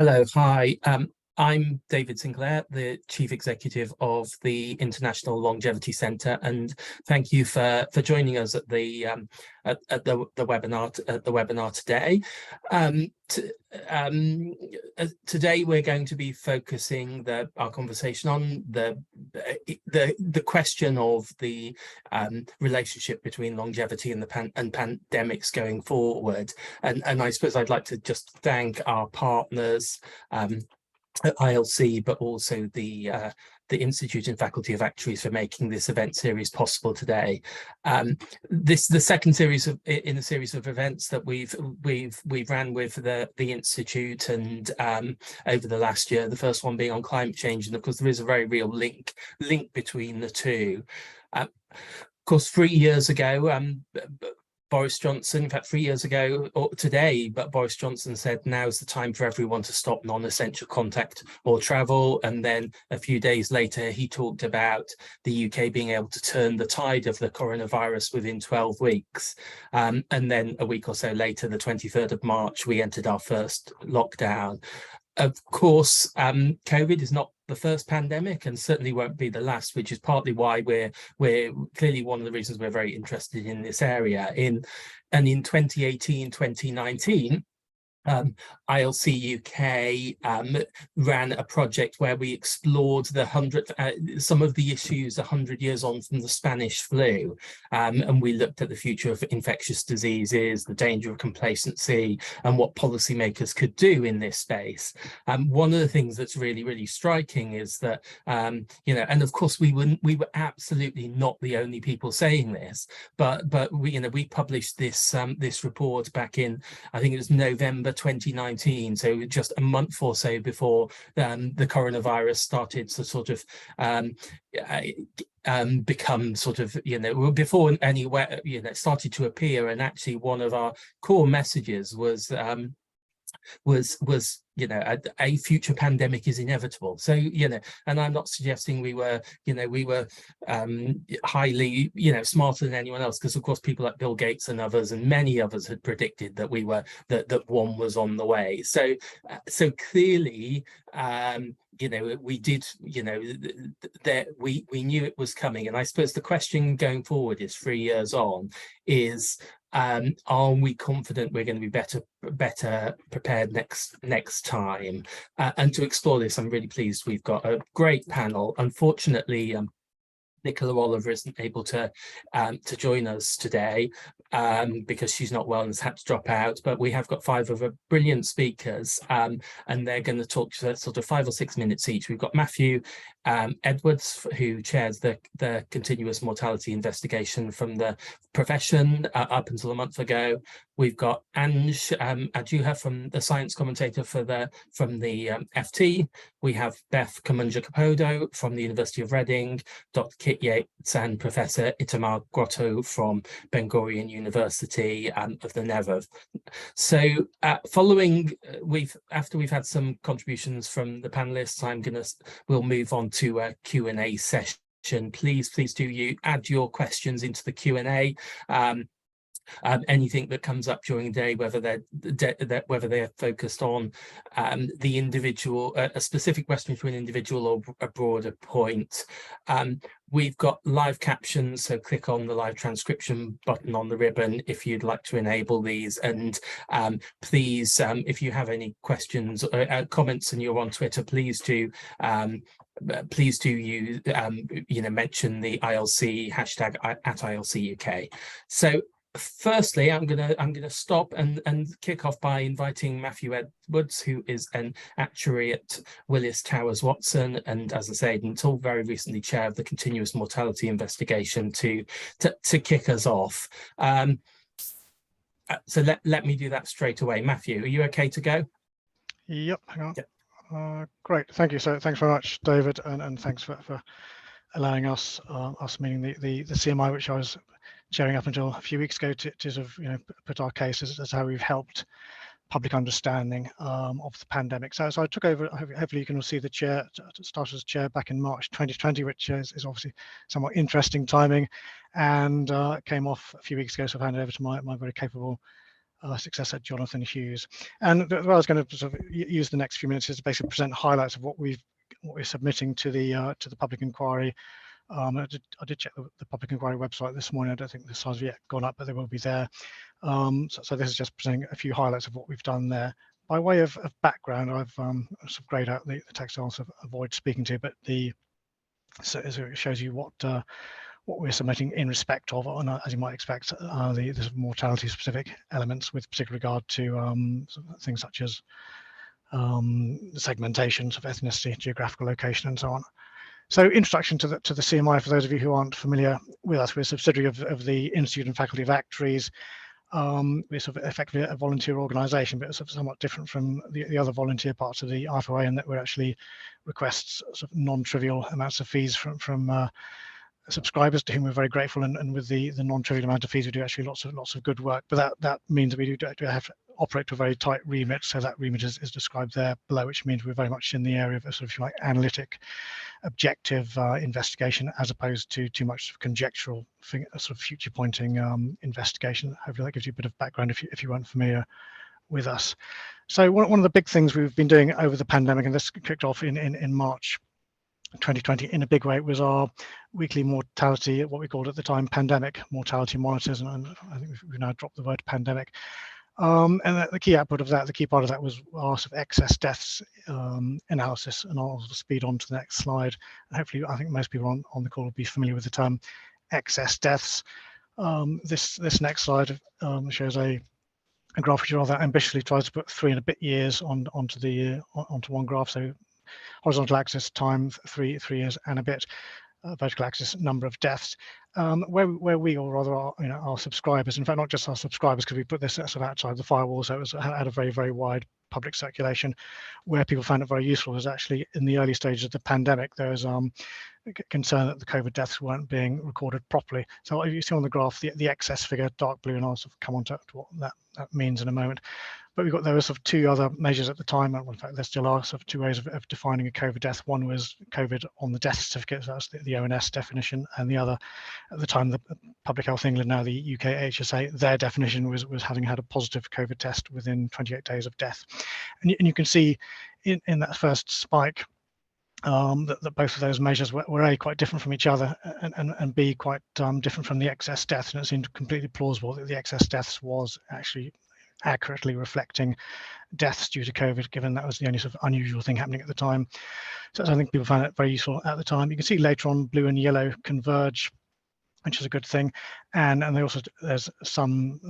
Hello, hi. I'm David Sinclair, the Chief Executive of the International Longevity Centre, and thank you for joining us at the webinar today. Today we're going to be focusing our conversation on the question of the relationship between longevity and pandemics going forward, and I suppose I'd like to just thank our partners at ILC, but also the Institute and Faculty of Actuaries for making this event series possible today. This the second series in a series of events that we've ran with the Institute, and over the last year. The first one being on climate change, and of course there is a very real link between the two. Of course, 3 years ago, Boris Johnson, in fact 3 years ago or today, but Boris Johnson said now's the time for everyone to stop non-essential contact or travel. And then a few days later, he talked about the UK being able to turn the tide of the coronavirus within 12 weeks. And then a week or so later, the 23rd of March, we entered our first lockdown. Of course, COVID is not the first pandemic and certainly won't be the last, which is partly why we're clearly one of the reasons we're very interested in this area. In 2018, 2019, ILC UK ran a project where we explored some of the issues 100 years on from the Spanish flu, and we looked at the future of infectious diseases, the danger of complacency, and what policymakers could do in this space. One of the things that's really striking is that and of course we were absolutely not the only people saying this, but we published this report back in, I think it was November 2019, so just a month or so before the coronavirus started to sort of become sort of, before anywhere, it started to appear. And actually one of our core messages was a future pandemic is inevitable. So, and I'm not suggesting we were highly, smarter than anyone else, because of course people like Bill Gates and others and many others had predicted that that one was on the way. So clearly, we did, that we knew it was coming. And I suppose the question going forward is 3 years on is, are we confident we're going to be better prepared next time? And to explore this, I'm really pleased we've got a great panel. Unfortunately, Nicola Oliver isn't able to join us today because she's not well and has had to drop out, but we have got 5 other brilliant speakers, and they're going to talk to sort of 5 or 6 minutes each. We've got Matthew Edwards, who chairs the continuous mortality investigation from the profession up until a month ago. We've got Anjana Ahuja from the science commentator from the FT. We have Beth Kamunja-Kapodo from the University of Reading, Dr. Kit Yates and Professor Itamar Grotto from Ben Gurion University of the Negev. So after we've had some contributions from the panelists, we'll move on to a Q&A session. Please do add your questions into the Q&A. Anything that comes up during the day, whether they're focused on the individual, a specific question to an individual or a broader point. We've got live captions, so click on the live transcription button on the ribbon if you'd like to enable these. And please, if you have any questions or comments and you're on Twitter, please do you mention the ILC hashtag at ILC UK. So firstly, I'm gonna stop and kick off by inviting Matthew Edwards, who is an actuary at Willis Towers Watson, and as I say, until very recently chair of the continuous mortality investigation, to kick us off. So let me do that straight away. Matthew, are you okay to go? Yep, hang on. Yep. Great, thank you. So thanks very much, David, and thanks for allowing us meaning the CMI, which I was chairing up until a few weeks ago, to sort of put our case as how we've helped public understanding of the pandemic. So I took over. Hopefully you can all see the chair. Started as chair back in March 2020, which is obviously somewhat interesting timing, and came off a few weeks ago. So I've handed over to my very capable successor Jonathan Hughes. And what I was going to sort of use the next few minutes is to basically present highlights of what we're submitting to the public inquiry. I did check the public inquiry website this morning. I don't think the slides have yet gone up, but they will be there. So this is just presenting a few highlights of what we've done there. By way of background, I've sort of grayed out the text I'll sort of avoid speaking to, but so it shows you what we're submitting in respect of, and as you might expect, the mortality-specific elements with particular regard to things such as segmentations of ethnicity, geographical location, and so on. So, introduction to the CMI, for those of you who aren't familiar with us, we're a subsidiary of the Institute and Faculty of Actuaries. We're sort of effectively a volunteer organisation, but it's sort of somewhat different from the other volunteer parts of the IFoA, in that we actually request sort of non-trivial amounts of fees from subscribers, to whom we're very grateful, and with the non-trivial amount of fees, we do actually lots of good work. But that means that we do have to operate to a very tight remit. So that remit is described there below, which means we're very much in the area of a sort of, if you like, analytic, objective investigation, as opposed to too much sort of conjectural, sort of future-pointing investigation. Hopefully, that gives you a bit of background if you weren't familiar with us. So one of the big things we've been doing over the pandemic, and this kicked off in March 2020 in a big way, was our weekly mortality, what we called at the time pandemic mortality monitors, and I think we've now dropped the word pandemic. And the key output of that, the key part of that, was our sort of excess deaths analysis, and I'll speed on to the next slide. And hopefully, I think most people on the call will be familiar with the term excess deaths. This next slide shows a graph which rather ambitiously tries to put 3 and a bit years onto one graph. So horizontal axis time 3 years and a bit, vertical axis number of deaths. Where we, or rather our subscribers, in fact not just our subscribers, because we put this sort of outside the firewall, so it had a very wide public circulation. Where people found it very useful was actually in the early stages of the pandemic. There was concern that the COVID deaths weren't being recorded properly. So you see on the graph the excess figure, dark blue, and I'll sort of come on to what that means in a moment. But there were sort of 2 other measures at the time, and in fact there still are sort of 2 ways of defining a COVID death. One was COVID on the death certificate, so that's the ONS definition, and the other, at the time, the Public Health England, now the UK HSA, their definition was having had a positive COVID test within 28 days of death. And you can see in that first spike that both of those measures were A, quite different from each other, and B, quite different from the excess deaths, and it seemed completely plausible that the excess deaths was actually accurately reflecting deaths due to COVID, given that was the only sort of unusual thing happening at the time. So I think people found it very useful at the time. You can see later on blue and yellow converge, which is a good thing, and there's some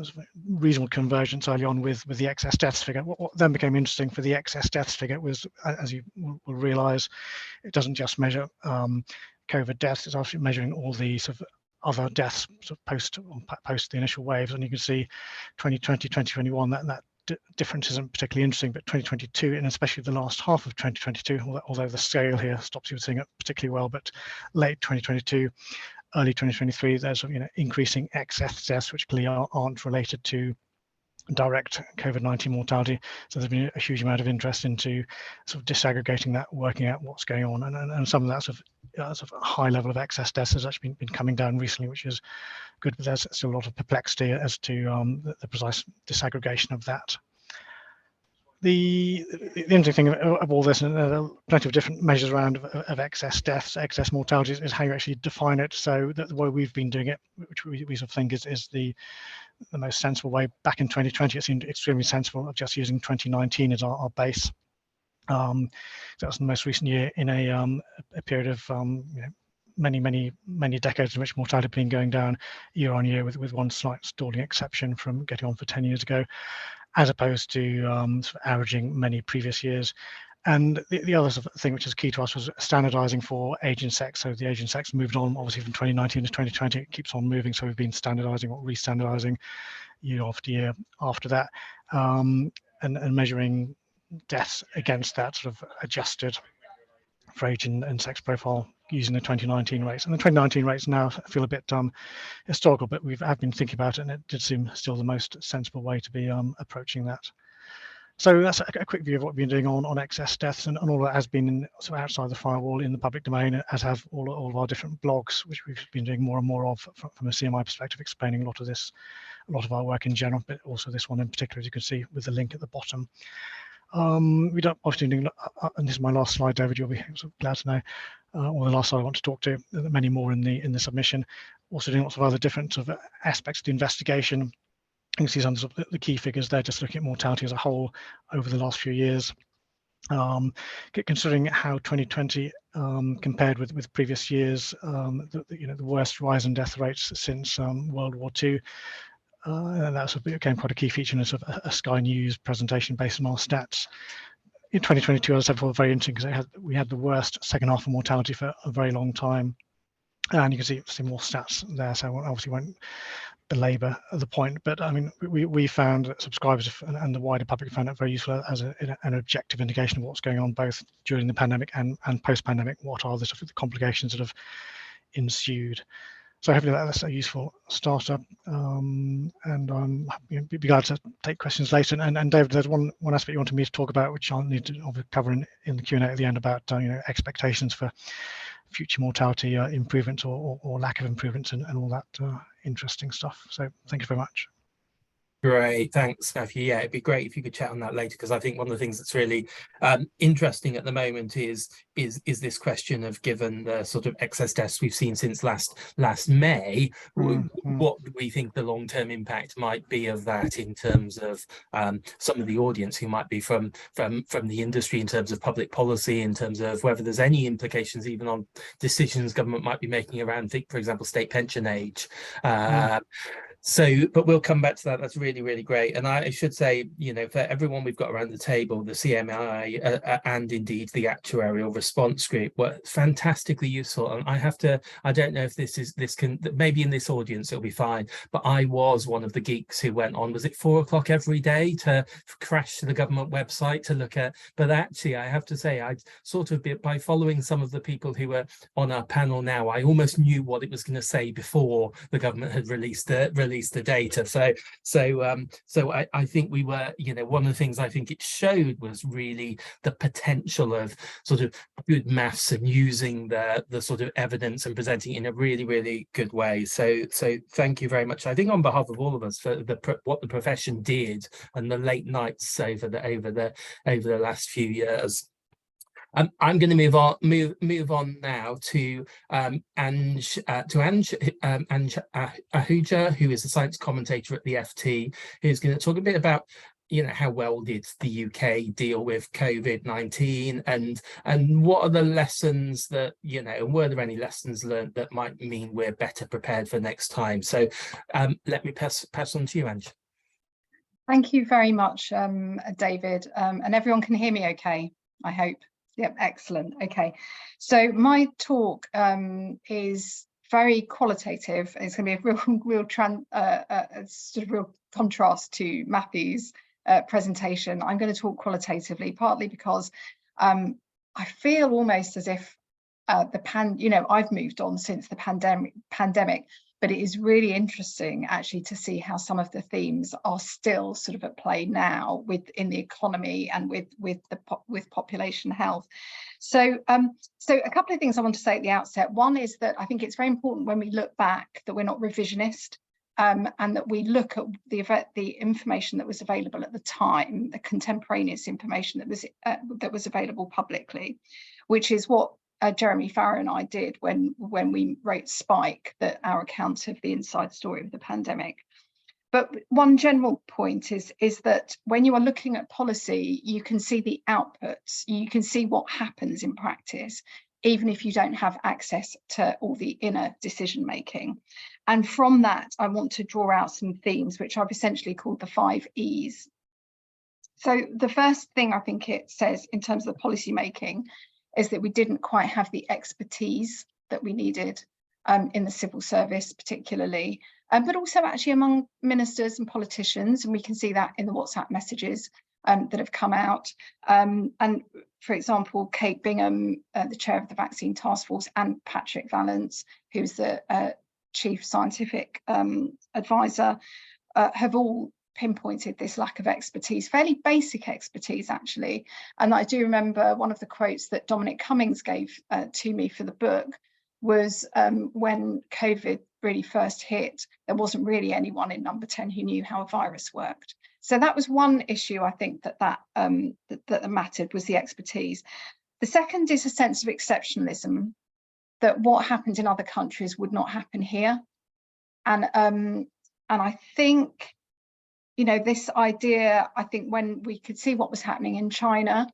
reasonable convergence early on with the excess deaths figure. What then became interesting for the excess deaths figure was, as you will realise, it doesn't just measure COVID deaths; it's actually measuring all the sort of other deaths sort of post the initial waves. And you can see 2020, 2021, that difference isn't particularly interesting, but 2022, and especially the last half of 2022, although the scale here stops you seeing it particularly well, but late 2022, early 2023, there's increasing excess deaths, which clearly aren't related to direct COVID-19 mortality. So there's been a huge amount of interest into sort of disaggregating that, working out what's going on, and some of that sort of high level of excess deaths has actually been coming down recently, which is good, but there's still a lot of perplexity as to the precise disaggregation of that. The interesting thing of all this, and there are plenty of different measures around of excess deaths, excess mortality, is how you actually define it. So the way we've been doing it, which we sort of think is the most sensible way. Back in 2020, it seemed extremely sensible of just using 2019 as our base. That was the most recent year in a period of many decades in which mortality had been going down year on year, with one slight stalling exception from getting on for 10 years ago, as opposed to sort of averaging many previous years. And the other sort of thing which is key to us was standardizing for age and sex. So the age and sex moved on, obviously, from 2019 to 2020. It keeps on moving. So we've been standardizing or re-standardizing year after year after that, and measuring deaths against that sort of adjusted for age and sex profile using the 2019 rates. And the 2019 rates now feel a bit historical, but I've been thinking about it, and it did seem still the most sensible way to be approaching that. So that's a quick view of what we've been doing on excess deaths, and all that has been sort of outside the firewall in the public domain, as have all of our different blogs, which we've been doing more and more of from a CMI perspective, explaining a lot of our work in general, but also this one in particular, as you can see with the link at the bottom. We don't often do, and this is my last slide, David, you'll be glad to know, or the last slide I want to talk to, many more in the submission. Also doing lots of other different sort of aspects of the investigation. You can see some of the key figures there, just looking at mortality as a whole over the last few years. Considering how 2020 compared with previous years, the worst rise in death rates since World War II. And that's became quite a key feature in a Sky News presentation based on our stats. In 2022, as I said before, very interesting because we had the worst second half of mortality for a very long time. And you can see more stats there, so I obviously won't belabor the point, but I mean, we found that subscribers and the wider public found it very useful as an objective indication of what's going on both during the pandemic and post-pandemic. What are the complications that have ensued? So hopefully that's a useful starter, and be glad to take questions later. And David, there's one aspect you wanted me to talk about, which I'll need to cover in the Q&A at the end, about expectations for future mortality improvements or lack of improvements and all that interesting stuff. So thank you very much. Great, thanks, Matthew. Yeah, it'd be great if you could chat on that later, because I think one of the things that's really interesting at the moment is this question of, given the sort of excess deaths we've seen since last May, what do we think the long-term impact might be of that in terms of some of the audience who might be from the industry, in terms of public policy, in terms of whether there's any implications even on decisions government might be making around, for example, state pension age. So, but we'll come back to that. That's really, really great. And I should say, for everyone we've got around the table, the CMI and indeed the actuarial response group were fantastically useful. And I don't know if this can, maybe in this audience it'll be fine, but I was one of the geeks who went on, was it 4 o'clock every day to crash the government website to look at, but actually I have to say, I sort of, by following some of the people who were on our panel now, I almost knew what it was going to say before the government had released the data. So I think we were, one of the things I think it showed was really the potential of sort of good maths and using the sort of evidence and presenting it in a really, really good way. So thank you very much. I think on behalf of all of us for what the profession did and the late nights over the last few years. I'm going to move on now to Anjana Ahuja, who is a science commentator at the FT, who's going to talk a bit about how well did the UK deal with COVID-19 and what are the lessons that and were there any lessons learned that might mean we're better prepared for next time. So let me pass on to you, Anj. Thank you very much, David, and everyone can hear me okay, I hope. Yep, excellent. Okay, so my talk is very qualitative. It's going to be a real contrast to Matthew's presentation. I'm going to talk qualitatively, partly because I feel almost as if I've moved on since the pandemic, but it is really interesting actually to see how some of the themes are still sort of at play now within the economy and with population health. So a couple of things I want to say at the outset. One is that I think it's very important when we look back that we're not revisionist, and that we look at the information that was available at the time, the contemporaneous information that was available publicly, which is what Jeremy Farrar and I did when we wrote Spike, our account of the inside story of the pandemic. But one general point is that when you are looking at policy, you can see the outputs, you can see what happens in practice, even if you don't have access to all the inner decision making. And from that, I want to draw out some themes, which I've essentially called the 5 E's. So the first thing I think it says in terms of the policy making is that we didn't quite have the expertise that we needed in the civil service particularly, but also actually among ministers and politicians, and we can see that in the WhatsApp messages that have come out. And for example, Kate Bingham, the chair of the Vaccine Task Force, and Patrick Vallance, who's the chief scientific advisor, have all pinpointed this lack of expertise, fairly basic expertise actually. And I do remember one of the quotes that Dominic Cummings gave to me for the book was when COVID really first hit, there wasn't really anyone in number 10 who knew how a virus worked. So that was one issue I think that mattered, was the expertise. The second is a sense of exceptionalism, that what happened in other countries would not happen here. And I think, you know, this idea, I think when we could see what was happening in China,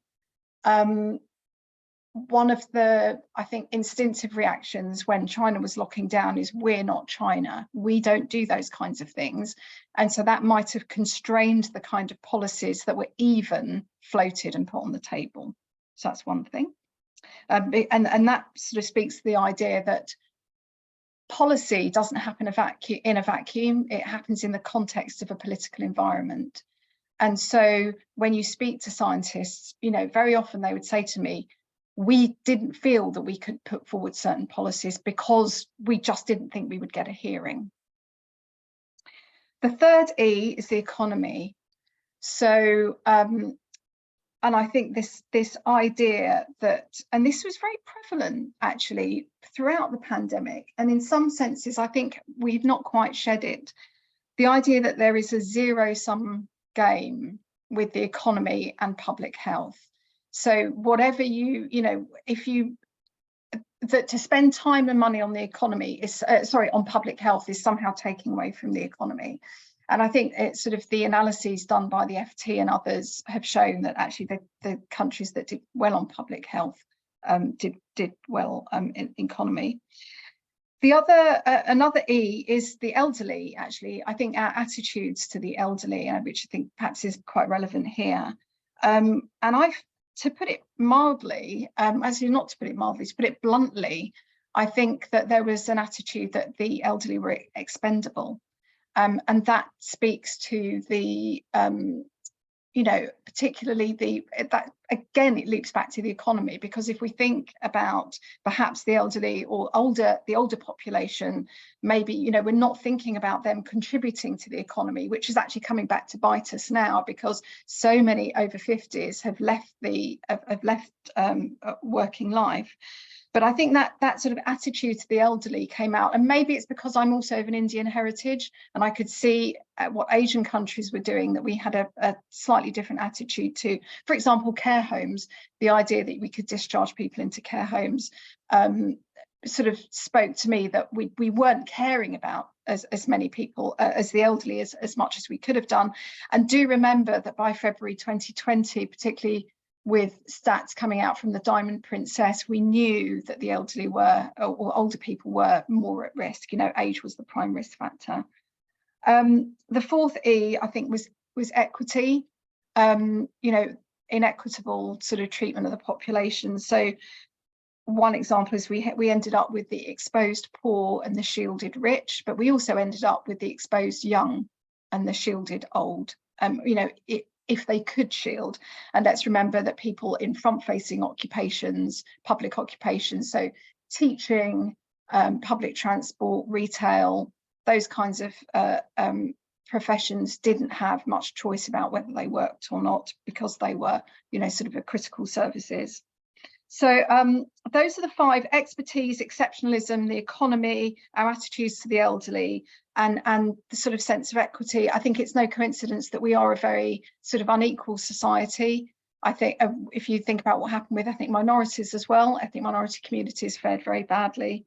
one of the, I think, instinctive reactions when China was locking down is, we're not China. We don't do those kinds of things. And so that might have constrained the kind of policies that were even floated and put on the table. So that's one thing. And that sort of speaks to the idea that policy doesn't happen in a vacuum. It happens in the context of a political environment. And so when you speak to scientists, you know, very often they would say to me, we didn't feel that we could put forward certain policies because we just didn't think we would get a hearing. The third E is the economy. So, and I think this idea that, and this was very prevalent actually throughout the pandemic, and in some senses, I think we've not quite shed it. The idea that there is a zero-sum game with the economy and public health. So whatever you know, that to spend time and money on the economy is, on public health is somehow taking away from the economy. And I think it's sort of the analyses done by the FT and others have shown that actually the countries that did well on public health did well in economy. The other, another E is the elderly, actually. I think our attitudes to the elderly, which I think perhaps is quite relevant here. And to put it mildly, actually not to put it mildly, to put it bluntly, I think that there was an attitude that the elderly were expendable. And that speaks to the, you know, particularly that again, it loops back to the economy, because if we think about perhaps the elderly or the older population, maybe, you know, we're not thinking about them contributing to the economy, which is actually coming back to bite us now, because so many over 50s have left working life. But I think that sort of attitude to the elderly came out, and maybe it's because I'm also of an Indian heritage, and I could see what Asian countries were doing, that we had a slightly different attitude to, for example, care homes. The idea that we could discharge people into care homes sort of spoke to me that we weren't caring about as many people as the elderly as much as we could have done. And do remember that by February 2020, particularly with stats coming out from the Diamond Princess, we knew that the elderly were, or older people were, more at risk. You know, age was the prime risk factor. The fourth E, I think, was equity. You know, inequitable sort of treatment of the population. So one example is we ended up with the exposed poor and the shielded rich, but we also ended up with the exposed young and the shielded old. You know, if they could shield. And let's remember that people in front-facing occupations, public occupations, so teaching, public transport, retail, those kinds of professions didn't have much choice about whether they worked or not, because they were, you know, sort of a critical services. So those are the five: expertise, exceptionalism, the economy, our attitudes to the elderly, and the sort of sense of equity. I think it's no coincidence that we are a very sort of unequal society. I think if you think about what happened with ethnic minorities as well, ethnic minority communities fared very badly.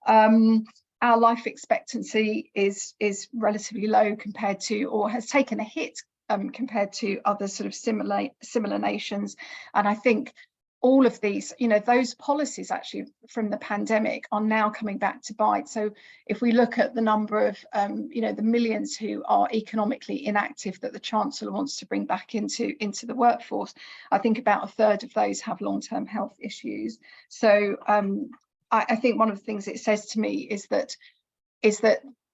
Our life expectancy is relatively low compared to, or has taken a hit compared to other sort of similar nations. And I think all of these, you know, those policies actually from the pandemic are now coming back to bite. So if we look at the number of, you know, the millions who are economically inactive that the Chancellor wants to bring back into the workforce, I think about a third of those have long-term health issues. So I think one of the things it says to me is that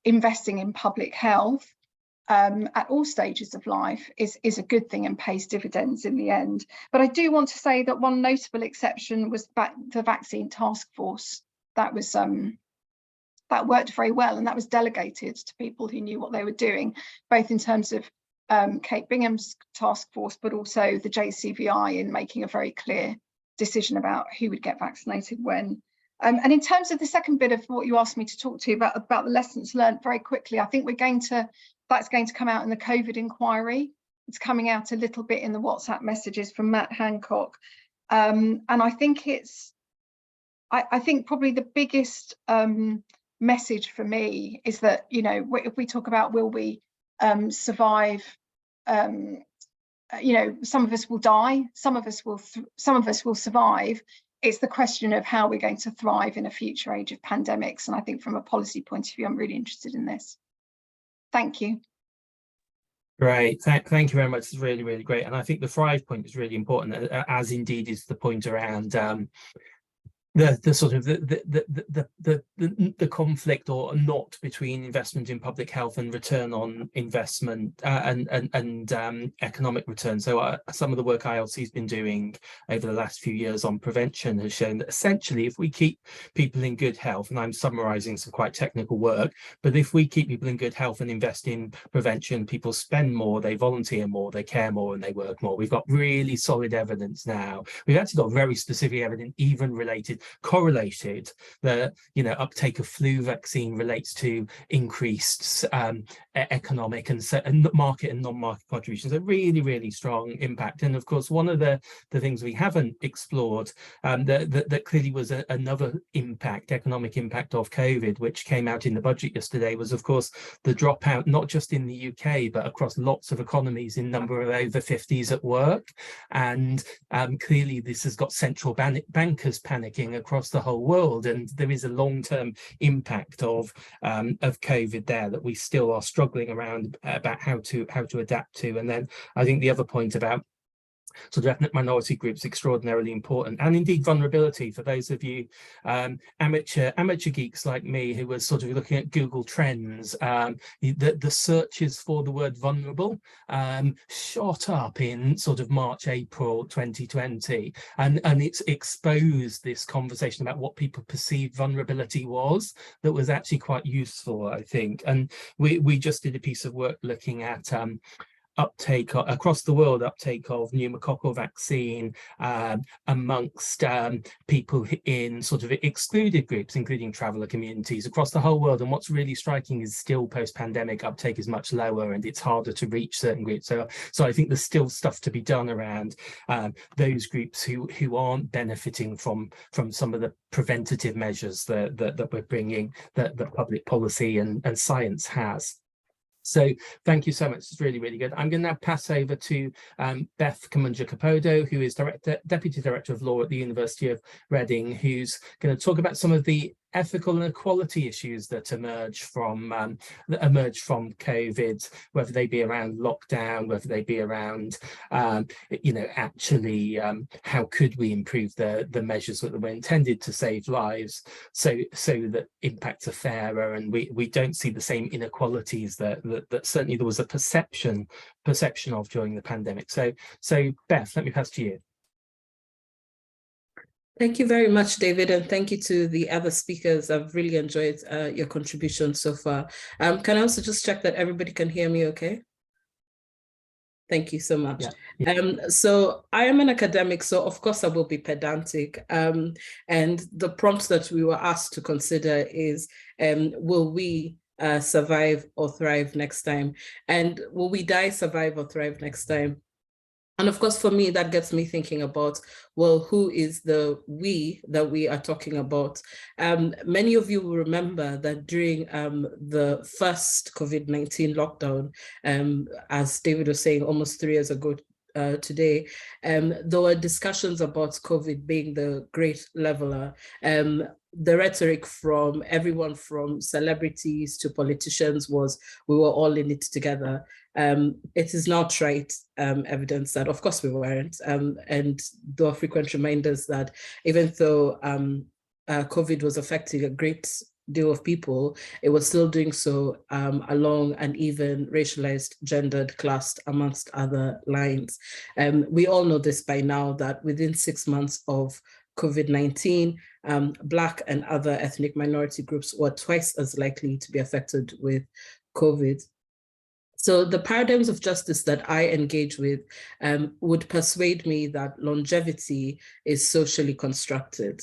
investing in public health at all stages of life is a good thing and pays dividends in the end. But I do want to say that one notable exception was the vaccine task force. That was that worked very well, and that was delegated to people who knew what they were doing, both in terms of Kate Bingham's task force, but also the JCVI in making a very clear decision about who would get vaccinated when. And in terms of the second bit of what you asked me to talk to you about the lessons learned, very quickly, I think that's going to come out in the COVID inquiry. It's coming out a little bit in the WhatsApp messages from Matt Hancock. And I think I think probably the biggest message for me is that, you know, if we talk about will we survive, you know, some of us will die, some of us will survive. It's the question of how we're going to thrive in a future age of pandemics. And I think from a policy point of view, I'm really interested in this. Thank you. Great, thank you very much. It's really, really great. And I think the thrive point is really important, as indeed is the point around the sort of the conflict or not between investment in public health and return on investment and economic return. So some of the work ILC has been doing over the last few years on prevention has shown that essentially if we keep people in good health, and I'm summarizing some quite technical work, but if we keep people in good health and invest in prevention, people spend more, they volunteer more, they care more, and they work more. We've got really solid evidence now. We've actually got very specific evidence, even correlated, that, you know, uptake of flu vaccine relates to increased economic and market and non-market contributions. A really, really strong impact. And of course, one of the things we haven't explored that clearly was another impact, economic impact of COVID, which came out in the budget yesterday, was of course the dropout, not just in the UK, but across lots of economies in number of over 50s at work. And clearly this has got central bankers panicking across the whole world, and there is a long-term impact of COVID there that we still are struggling around about how to adapt to. And then I think the other point about sort of ethnic minority groups extraordinarily important, and indeed vulnerability for those of you amateur geeks like me who was sort of looking at Google Trends. The searches for the word vulnerable shot up in sort of March, April 2020, and it's exposed this conversation about what people perceived vulnerability was that was actually quite useful, I think. And we just did a piece of work looking at uptake across the world, uptake of pneumococcal vaccine amongst people in sort of excluded groups, including traveller communities across the whole world. And what's really striking is still post-pandemic uptake is much lower, and it's harder to reach certain groups. So I think there's still stuff to be done around those groups who aren't benefiting from some of the preventative measures that we're bringing, that public policy and science has. So thank you so much. It's really, really good. I'm going to now pass over to Beth Kamunja-Kapodo, who is Deputy Director of Law at the University of Reading, who's going to talk about some of the ethical and equality issues that emerge from COVID, whether they be around lockdown, whether they be around, you know, actually how could we improve the measures that were intended to save lives, so that impacts are fairer and we don't see the same inequalities that certainly there was a perception of during the pandemic. So Beth, let me pass to you. Thank you very much, David, and thank you to the other speakers. I've really enjoyed your contribution so far. Can I also just check that everybody can hear me okay? Thank you so much. Yeah. So I am an academic, so of course I will be pedantic. And the prompt that we were asked to consider is, will we survive or thrive next time? And will we die, survive, or thrive next time? And of course, for me, that gets me thinking about, well, who is the we that we are talking about? Many of you will remember that during the first COVID-19 lockdown, as David was saying, almost 3 years ago today, there were discussions about COVID being the great leveler. The rhetoric from everyone from celebrities to politicians was, we were all in it together. It is now trite evidence that of course we weren't, and there are frequent reminders that even though COVID was affecting a great deal of people, it was still doing so along an even racialized, gendered, classed, amongst other lines. We all know this by now, that within 6 months of COVID-19, Black and other ethnic minority groups were twice as likely to be affected with COVID. So the paradigms of justice that I engage with would persuade me that longevity is socially constructed.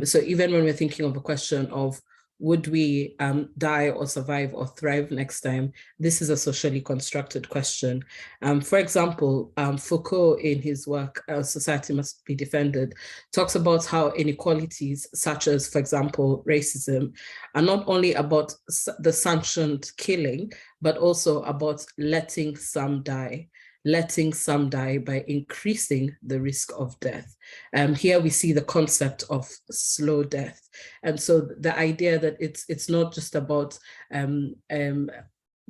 So even when we're thinking of a question of would we die or survive or thrive next time, this is a socially constructed question. For example, Foucault in his work, Society Must Be Defended, talks about how inequalities such as, for example, racism, are not only about the sanctioned killing, but also about letting some die by increasing the risk of death. Here we see the concept of slow death. And so the idea that it's not just about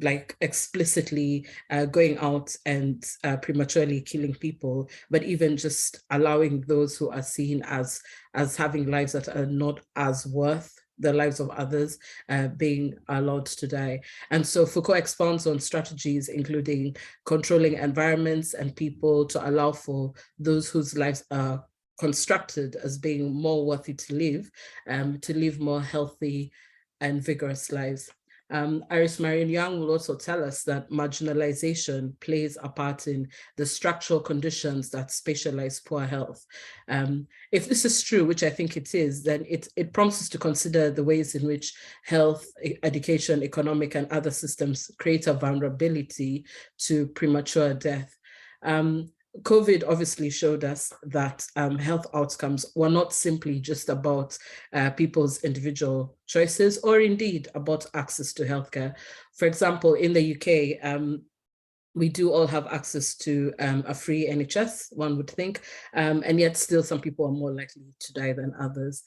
like explicitly going out and prematurely killing people, but even just allowing those who are seen as having lives that are not as worth the lives of others being allowed to die. And so Foucault expounds on strategies, including controlling environments and people to allow for those whose lives are constructed as being more worthy to live more healthy and vigorous lives. Iris Marion Young will also tell us that marginalization plays a part in the structural conditions that spatialize poor health. If this is true, which I think it is, then it prompts us to consider the ways in which health, education, economic, and other systems create a vulnerability to premature death. COVID obviously showed us that health outcomes were not simply just about people's individual choices, or indeed about access to healthcare. For example, in the UK, we do all have access to a free NHS, one would think, and yet still some people are more likely to die than others.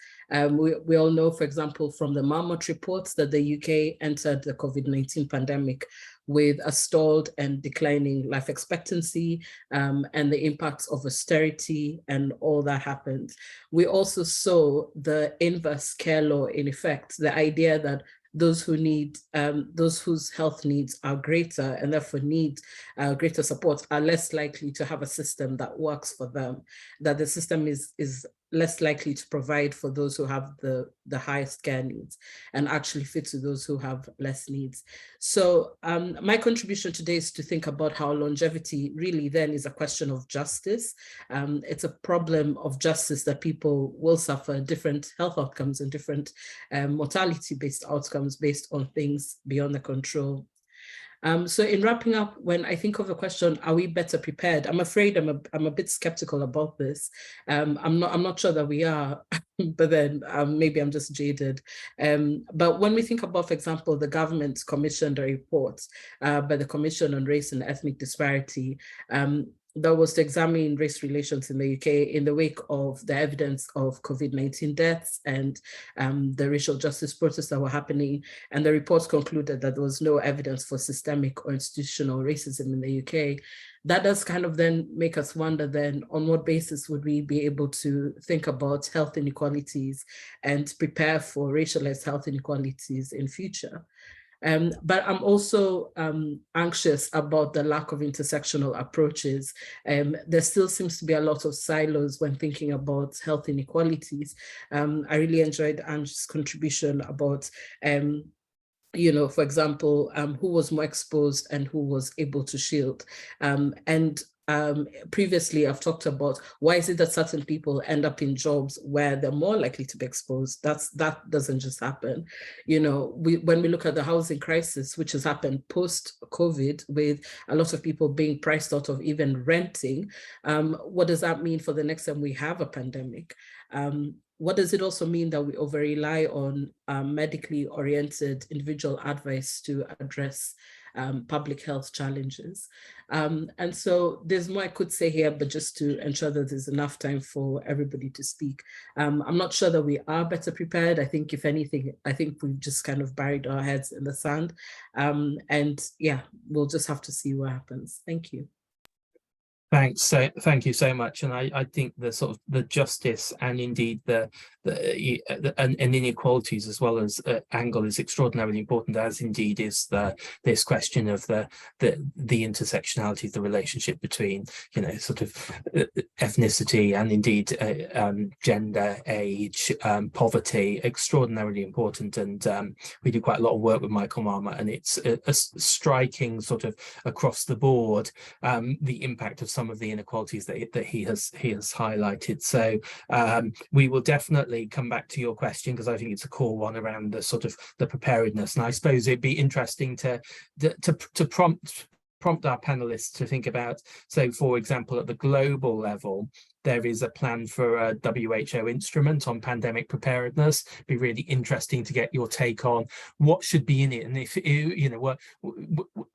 We all know, for example, from the Marmot reports that the UK entered the COVID-19 pandemic with a stalled and declining life expectancy and the impacts of austerity and all that happened. We also saw the inverse care law in effect, the idea that those whose health needs are greater and therefore need greater support are less likely to have a system that works for them, that the system is less likely to provide for those who have the highest care needs and actually fit to those who have less needs. So my contribution today is to think about how longevity really then is a question of justice. It's a problem of justice that people will suffer different health outcomes and different mortality-based outcomes based on things beyond the control. So in wrapping up, when I think of the question, are we better prepared? I'm afraid I'm a bit skeptical about this. I'm not sure that we are, but then maybe I'm just jaded. But when we think about, for example, the government commissioned a report by the Commission on Race and Ethnic Disparity, that was to examine race relations in the UK in the wake of the evidence of COVID-19 deaths and the racial justice protests that were happening. And the report concluded that there was no evidence for systemic or institutional racism in the UK. That does kind of then make us wonder then on what basis would we be able to think about health inequalities and prepare for racialized health inequalities in future. But I'm also anxious about the lack of intersectional approaches. There still seems to be a lot of silos when thinking about health inequalities. I really enjoyed Ange's contribution about for example, who was more exposed and who was able to shield. Previously, I've talked about why is it that certain people end up in jobs where they're more likely to be exposed. That doesn't just happen. When we look at the housing crisis, which has happened post-COVID, with a lot of people being priced out of even renting, what does that mean for the next time we have a pandemic? What does it also mean that we over-rely on medically oriented individual advice to address public health challenges? And so there's more I could say here, but just to ensure that there's enough time for everybody to speak. I'm not sure that we are better prepared. I think if anything, I think we've just kind of buried our heads in the sand. And yeah, we'll just have to see what happens. Thank you. Thank you so much. And I think the sort of the justice and indeed the and inequalities as well as angle is extraordinarily important, as indeed is this question of the intersectionality of the relationship between, you know, sort of ethnicity and indeed gender, age, poverty, extraordinarily important. And we do quite a lot of work with Michael Marmer, and it's a striking sort of across the board the impact of some of the inequalities that he has highlighted. So we will definitely come back to your question, because I think it's a core one around the sort of the preparedness. And I suppose it'd be interesting to prompt our panelists to think about, so for example, at the global level, there is a plan for a WHO instrument on pandemic preparedness. It'd be really interesting to get your take on what should be in it, and if you know what,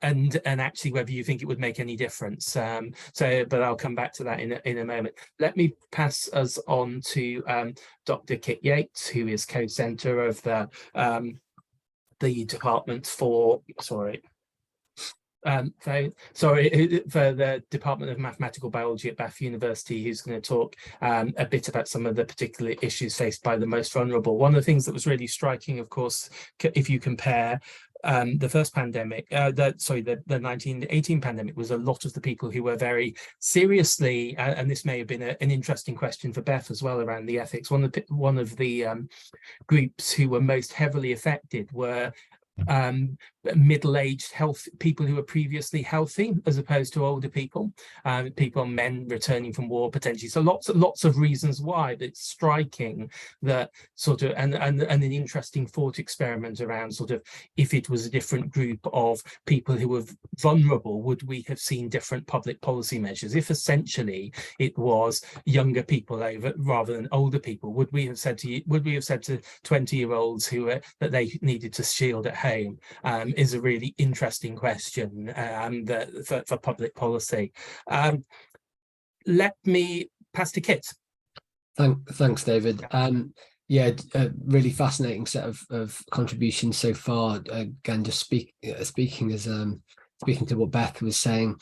and actually whether you think it would make any difference. But I'll come back to that in a moment. Let me pass us on to Dr. Kit Yates, who is co-centre of the department for for the Department of Mathematical Biology at Bath University, who's going to talk a bit about some of the particular issues faced by the most vulnerable. One of the things that was really striking, of course, if you compare the first pandemic, the 1918 pandemic, was a lot of the people who were very seriously, and this may have been an interesting question for Beth as well around the ethics. One of the groups who were most heavily affected were middle-aged people who were previously healthy, as opposed to older people, men returning from war potentially. So lots of reasons why. But it's striking that sort of and an interesting thought experiment around sort of, if it was a different group of people who were vulnerable, would we have seen different public policy measures? If essentially it was younger people rather than older people, would we have said to 20-year-olds that they needed to shield at home? Is a really interesting question for public policy. Let me pass to Kit. Thanks, David. Yeah, a really fascinating set of contributions so far. Again, just speaking to what Beth was saying.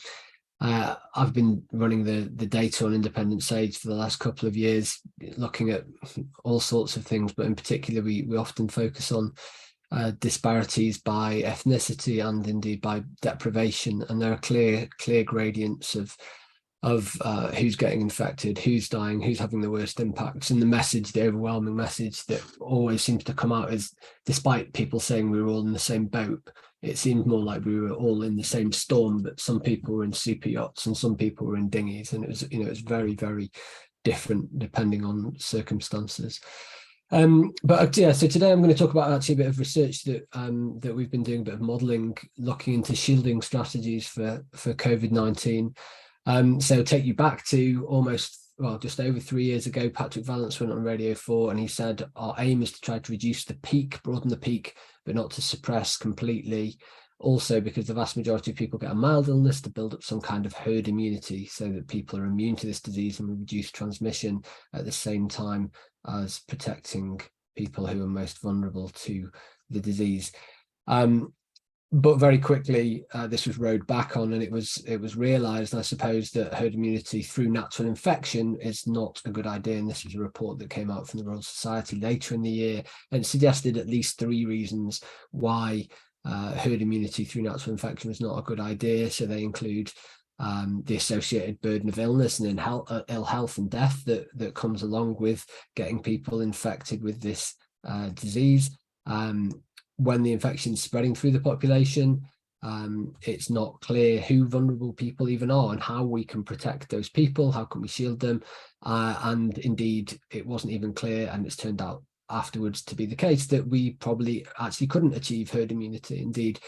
I've been running the data on independent age for the last couple of years, looking at all sorts of things, but in particular, we often focus on disparities by ethnicity and indeed by deprivation, and there are clear gradients of who's getting infected, who's dying, who's having the worst impacts. And the overwhelming message that always seems to come out is, despite people saying we were all in the same boat, it seemed more like we were all in the same storm, but some people were in super yachts and some people were in dinghies, and it was, it's very, very different depending on circumstances. But yeah, so today I'm going to talk about actually a bit of research that we've been doing, a bit of modelling, looking into shielding strategies for COVID-19. So take you back to just over 3 years ago. Patrick Vallance went on Radio 4 and he said, our aim is to try to reduce the peak, broaden the peak, but not to suppress completely. Also, because the vast majority of people get a mild illness, to build up some kind of herd immunity so that people are immune to this disease and reduce transmission at the same time as protecting people who are most vulnerable to the disease. But very quickly, this was rowed back on, and it was realised, I suppose, that herd immunity through natural infection is not a good idea. And this was a report that came out from the Royal Society later in the year, and suggested at least 3 reasons why herd immunity through natural infection is not a good idea. So they include the associated burden of illness and ill health and death that comes along with getting people infected with this disease. When the infection is spreading through the population, it's not clear who vulnerable people even are and how we can protect those people, how can we shield them, and indeed it wasn't even clear, and it's turned out afterwards to be the case that we probably actually couldn't achieve herd immunity. Indeed,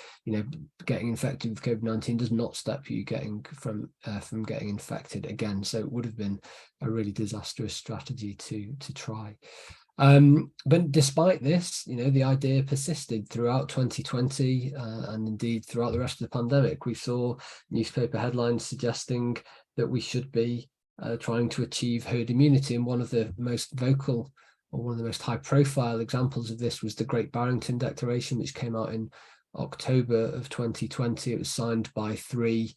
getting infected with COVID-19 does not stop you from getting infected again. So it would have been a really disastrous strategy to try. But despite this, the idea persisted throughout 2020 and indeed throughout the rest of the pandemic. We saw newspaper headlines suggesting that we should be trying to achieve herd immunity. And one of the most vocal, or one of the most high profile examples of this, was the Great Barrington Declaration, which came out in October of 2020. It was signed by 3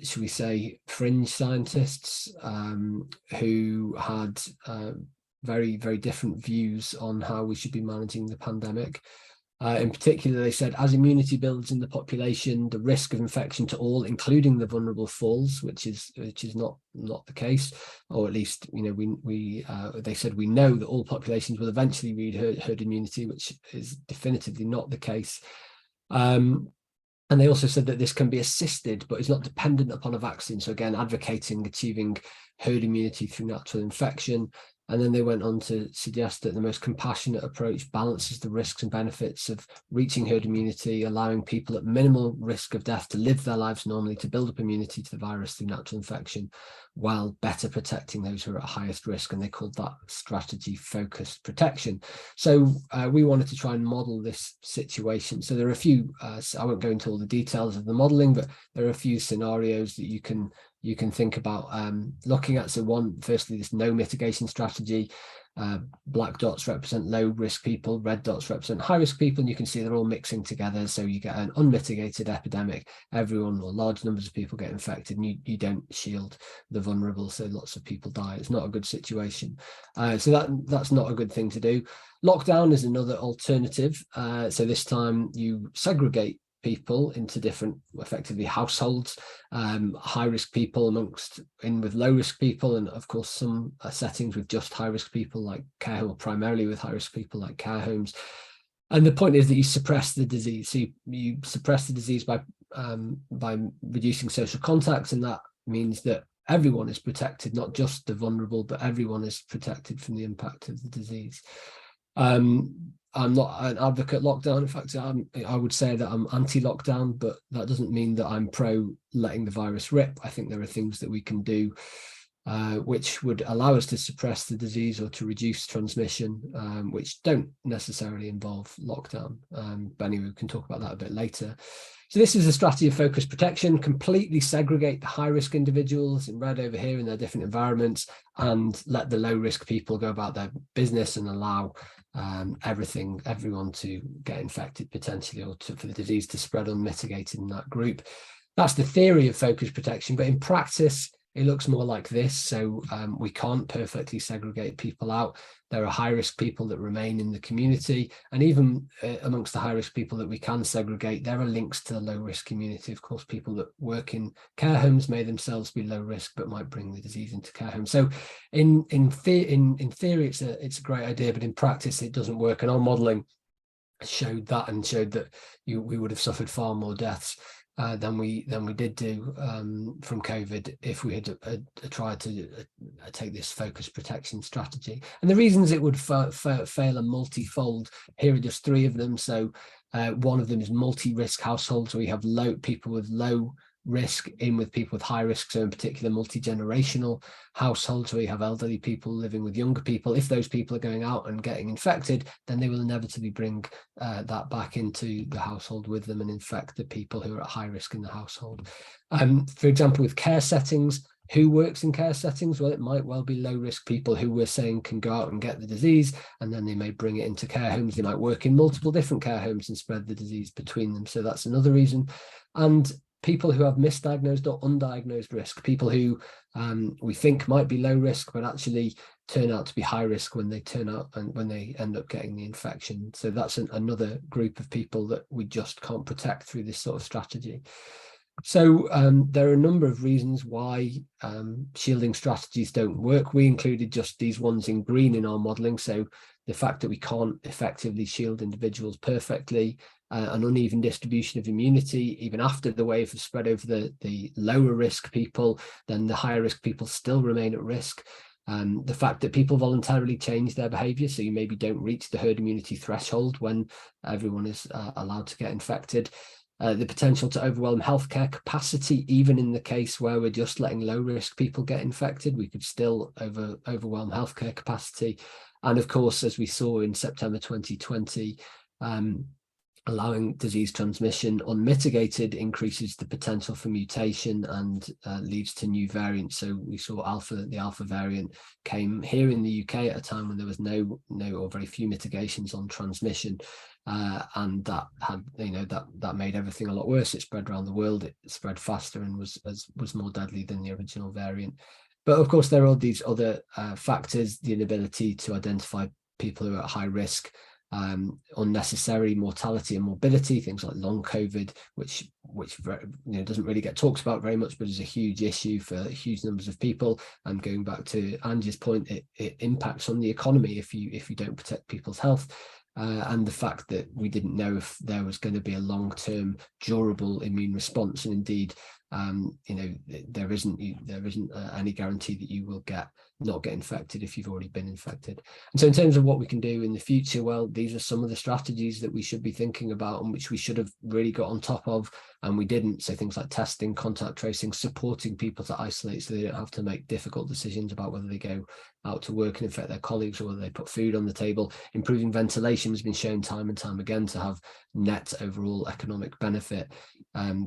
should we say, fringe scientists who had very, very different views on how we should be managing the pandemic. In particular, they said, as immunity builds in the population, the risk of infection to all, including the vulnerable, falls, which is not the case, or at least, you know, they said we know that all populations will eventually reach herd immunity, which is definitively not the case. And they also said that this can be assisted, but is not dependent upon a vaccine. So again, advocating achieving herd immunity through natural infection. And then they went on to suggest that the most compassionate approach balances the risks and benefits of reaching herd immunity, allowing people at minimal risk of death to live their lives normally, to build up immunity to the virus through natural infection, while better protecting those who are at highest risk. And they called that strategy focused protection. So we wanted to try and model this situation. So there are a few, I won't go into all the details of the modeling, but there are a few scenarios that you can think about looking at. So one, firstly, this no mitigation strategy. Black dots represent low risk people, red dots represent high risk people, and you can see they're all mixing together. So you get an unmitigated epidemic, everyone or large numbers of people get infected, and you don't shield the vulnerable, so lots of people die. It's not a good situation. So that's not a good thing to do. Lockdown is another alternative. So this time you segregate people into different, effectively, households, high risk people with low risk people, and of course some settings with just high risk people like care, or primarily with high risk people like care homes. And the point is that you suppress the disease. So you suppress the disease by reducing social contacts, and that means that everyone is protected, not just the vulnerable, but everyone is protected from the impact of the disease. I'm not an advocate lockdown. In fact, I would say that I'm anti-lockdown, but that doesn't mean that I'm pro letting the virus rip. I think there are things that we can do which would allow us to suppress the disease or to reduce transmission, which don't necessarily involve lockdown. But anyway, we can talk about that a bit later. So this is a strategy of focused protection: completely segregate the high-risk individuals in red over here in their different environments, and let the low-risk people go about their business, and allow everyone to get infected potentially, or for the disease to spread unmitigated in that group. That's the theory of focused protection, but in practice, it looks more like this. So we can't perfectly segregate people out. There are high-risk people that remain in the community, and even amongst the high-risk people that we can segregate, there are links to the low-risk community. Of course, people that work in care homes may themselves be low risk, but might bring the disease into care homes. So in theory, it's a great idea, but in practice, it doesn't work. And our modelling showed that, and showed that we would have suffered far more deaths than we did do from COVID if we had tried to take this focused protection strategy. And the reasons it would fail are multifold. Here are just three of them. So one of them is multi-risk households, where we have people with low risk in with people with high risk, so in particular multi-generational households where you have elderly people living with younger people. If those people are going out and getting infected, then they will inevitably bring that back into the household with them and infect the people who are at high risk in the household. For example, with care settings, who works in care settings? Well, it might well be low risk people who we're saying can go out and get the disease, and then they may bring it into care homes. They might work in multiple different care homes and spread the disease between them. So that's another reason. And people who have misdiagnosed or undiagnosed risk, people who we think might be low risk, but actually turn out to be high risk when they end up getting the infection. So that's another group of people that we just can't protect through this sort of strategy. So there are a number of reasons why shielding strategies don't work. We included just these ones in green in our modelling. So the fact that we can't effectively shield individuals perfectly, an uneven distribution of immunity, even after the wave has spread over the lower risk people, then the higher risk people still remain at risk. The fact that people voluntarily change their behaviour, so you maybe don't reach the herd immunity threshold when everyone is allowed to get infected. The potential to overwhelm healthcare capacity, even in the case where we're just letting low risk people get infected, we could still overwhelm healthcare capacity. And of course, as we saw in September 2020, allowing disease transmission unmitigated increases the potential for mutation and leads to new variants. So we saw the alpha variant came here in the UK at a time when there was no or very few mitigations on transmission. and that had, that made everything a lot worse. It spread around the world, it spread faster, and was more deadly than the original variant. But of course, there are all these other factors: the inability to identify people who are at high risk, unnecessary mortality and morbidity, things like long COVID, which doesn't really get talked about very much, but is a huge issue for huge numbers of people. And going back to Angie's point, it impacts on the economy if you don't protect people's health. And the fact that we didn't know if there was going to be a long-term durable immune response, and indeed, there isn't any guarantee that you will not get infected if you've already been infected. And so in terms of what we can do in the future, well, these are some of the strategies that we should be thinking about and which we should have really got on top of, and we didn't. So things like testing, contact tracing, supporting people to isolate so they don't have to make difficult decisions about whether they go out to work and infect their colleagues or whether they put food on the table. Improving ventilation has been shown time and time again to have net overall economic benefit.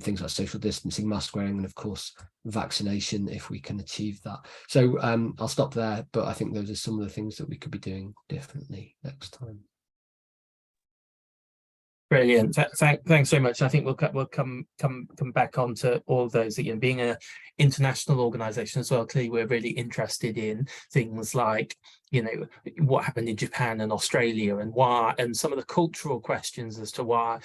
Things like social distancing, mask wearing, and of course vaccination if we can achieve that. So I'll stop there, but I think those are some of the things that we could be doing differently next time. Brilliant. Thanks so much. I think we'll come back onto all those. Being an international organisation as well, clearly we're really interested in things like what happened in Japan and Australia, and why, and some of the cultural questions as to why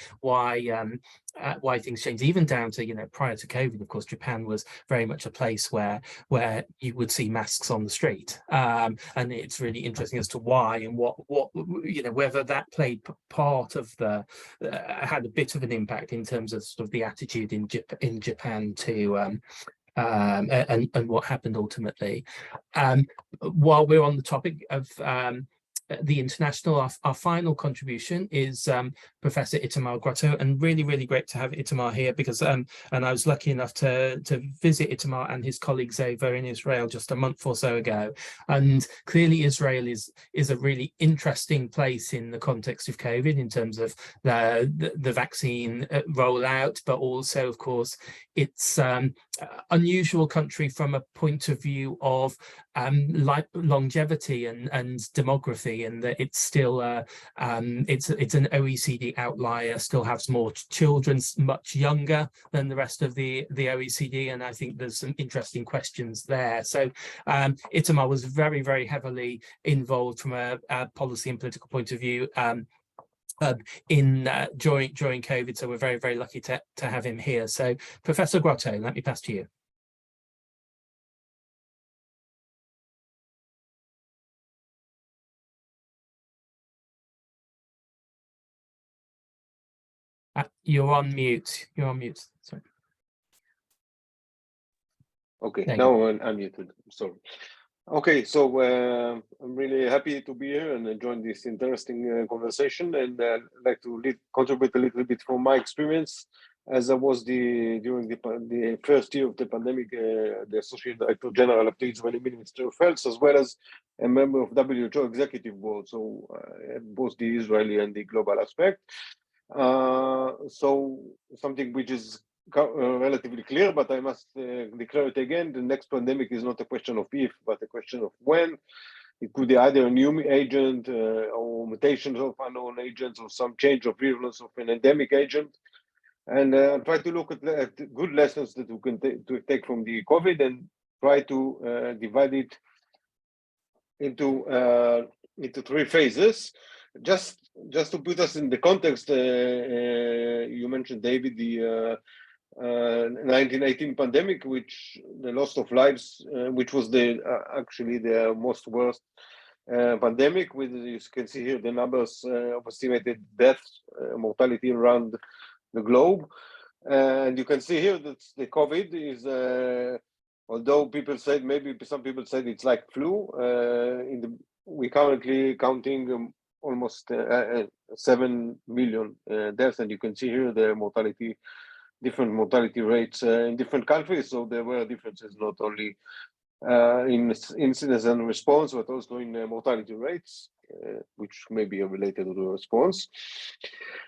things changed, even down to prior to COVID. Of course, Japan was very much a place where you would see masks on the street, and it's really interesting as to why and what whether that played part of the had a bit of an impact in terms of sort of the attitude in Japan to and what happened ultimately. While we're on the topic of the international, our final contribution is Professor Itamar Grotto, and really great to have Itamar here because and I was lucky enough to visit Itamar and his colleagues over in Israel just a month or so ago, and clearly Israel is a really interesting place in the context of COVID in terms of the vaccine rollout, but also of course it's unusual country from a point of view of longevity and demography, and that it's still it's an OECD outlier, still has more children much younger than the rest of the OECD, and I think there's some interesting questions there. So Itamar was very heavily involved from a policy and political point of view during COVID, so we're very lucky to have him here. So Professor Grotto, let me pass to you. You're on mute. Sorry. Okay, now I'm muted. Sorry. Okay, so I'm really happy to be here and join this interesting conversation, and I'd like to contribute a little bit from my experience, as I was during the first year of the pandemic, the Associate Director General of the Israeli Ministry of Health, as well as a member of WHO Executive Board, so both the Israeli and the global aspect. So something which is relatively clear, but I must declare it again: the next pandemic is not a question of if, but a question of when. It could be either a new agent or mutations of unknown agents, or some change of virulence of an endemic agent. And try to look at good lessons that we can take from the COVID, and try to divide it into three phases. Just to put us in the context, you mentioned, David, the 1918 pandemic, which the loss of lives, which was actually the most worst pandemic. With, you can see here the numbers of estimated deaths, mortality around the globe, and you can see here that the COVID is, although some people said it's like flu. We currently counting almost 7 million deaths, and you can see here the different mortality rates in different countries. So there were differences not only in incidence and response, but also in mortality rates, which may be related to the response.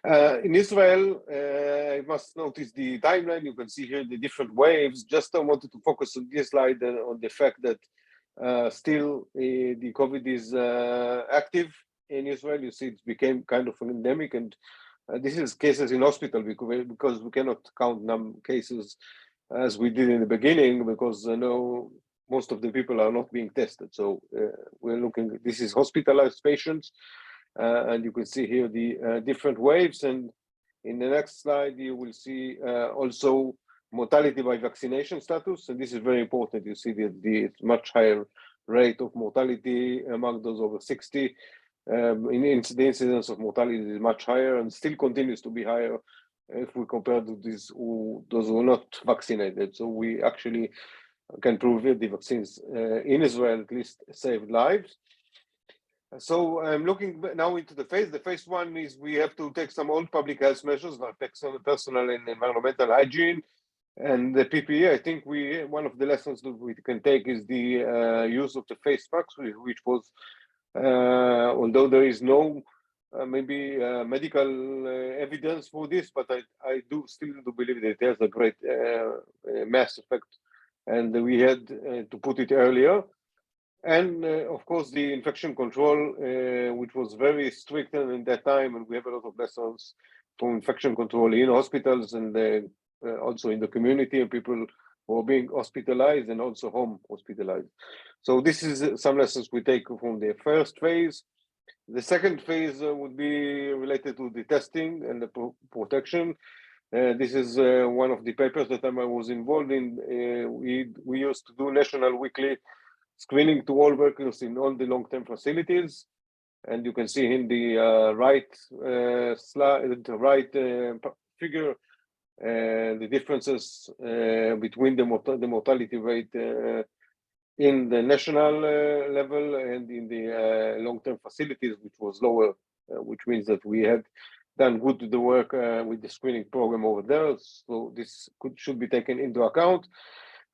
In Israel, I must notice the timeline. You can see here the different waves. Just I wanted to focus on this slide on the fact that still the COVID is active in Israel, you see it became kind of an endemic, and this is cases in hospital because we cannot count cases as we did in the beginning, because most of the people are not being tested. So we're looking, this is hospitalized patients, and you can see here the different waves. And in the next slide, you will see also mortality by vaccination status. And this is very important. You see the much higher rate of mortality among those over 60. The incidence of mortality is much higher and still continues to be higher if we compare to those who are not vaccinated. So we actually can prove that the vaccines in Israel at least saved lives. So I'm looking now into the phase. The phase one is we have to take some old public health measures like personal and environmental hygiene and the PPE. I think one of the lessons that we can take is the use of the face masks, which was, although there is no medical evidence for this, but I still do believe that it has a great mass effect, and we had to put it earlier. And of course, the infection control, which was very strict in that time, and we have a lot of lessons from infection control in hospitals and also in the community, and people who are being hospitalized and also home hospitalized. So this is some lessons we take from the first phase. The second phase would be related to the testing and the protection. This is one of the papers that I was involved in. We used to do national weekly screening to all workers in all the long-term facilities. And you can see in the right slide, the right figure, the differences between the mortality rate in the national level and in the long-term facilities, which was lower, which means that we had done good the work with the screening program over there. So this should be taken into account.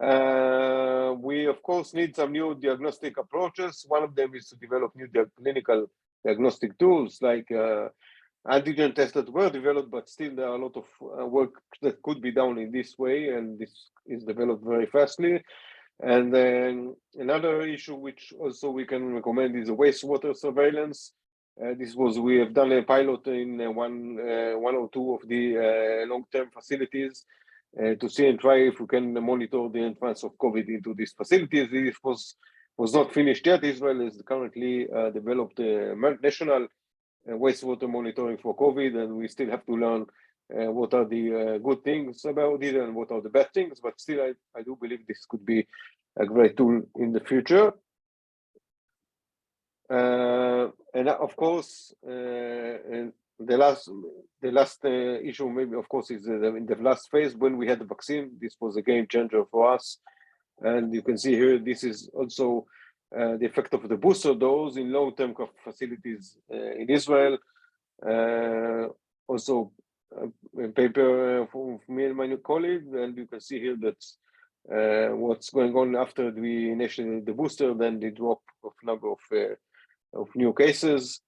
We of course need some new diagnostic approaches. One of them is to develop new clinical diagnostic tools like antigen tests that were developed, but still there are a lot of work that could be done in this way, and this is developed very fastly. And then another issue which also we can recommend is a wastewater surveillance. We have done a pilot in one or two of the long-term facilities to see and try if we can monitor the entrance of COVID into these facilities. This was not finished yet. Israel is currently developed a national wastewater monitoring for COVID, and we still have to learn what are the good things about it and what are the bad things. But still, I do believe this could be a great tool in the future. And of course, the last issue maybe of course is in the last phase when we had the vaccine. This was a game changer for us, and you can see here this is also the effect of the booster dose in long-term facilities in Israel. Also a paper from me and my colleague, and you can see here that what's going on after we initiated the booster, then the drop of number of new cases.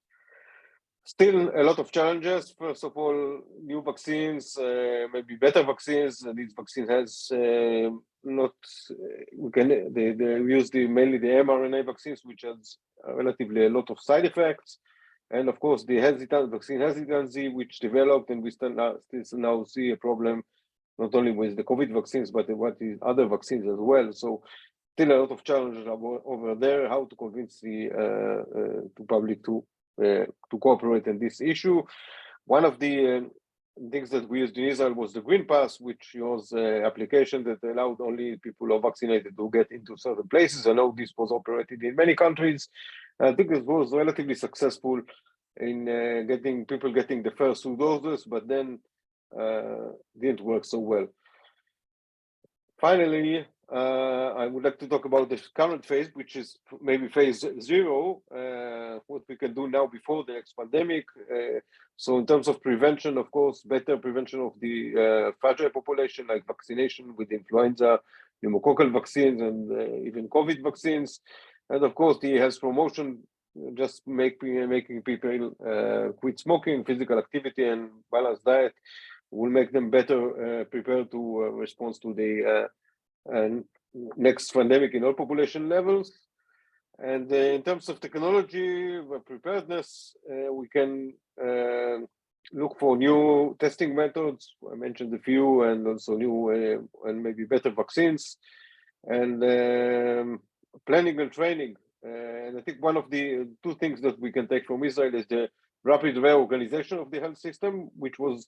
Still a lot of challenges. First of all, new vaccines, maybe better vaccines. These vaccines has they use mainly the mRNA vaccines, which has relatively a lot of side effects. And of course, the vaccine hesitancy, which developed, and we still now see a problem not only with the COVID vaccines, but what is other vaccines as well. So still a lot of challenges over there, how to convince the public to cooperate in this issue. One of the things that we used in Israel was the Green Pass, which was an application that allowed only people who are vaccinated to get into certain places. I know this was operated in many countries. I think it was relatively successful in getting the first 2 doses, but then didn't work so well. Finally, I would like to talk about the current phase, which is maybe phase 0, what we can do now before the next pandemic. So in terms of prevention, of course, better prevention of the fragile population, like vaccination with influenza, pneumococcal vaccines, and even COVID vaccines. And of course, the health promotion, just making people quit smoking, physical activity, and balanced diet will make them better prepared to respond to the next pandemic in all population levels. And in terms of technology preparedness, we can look for new testing methods. I mentioned a few, and also new and maybe better vaccines, and planning and training. And I think one of the two things that we can take from Israel is the rapid reorganization of the health system, which was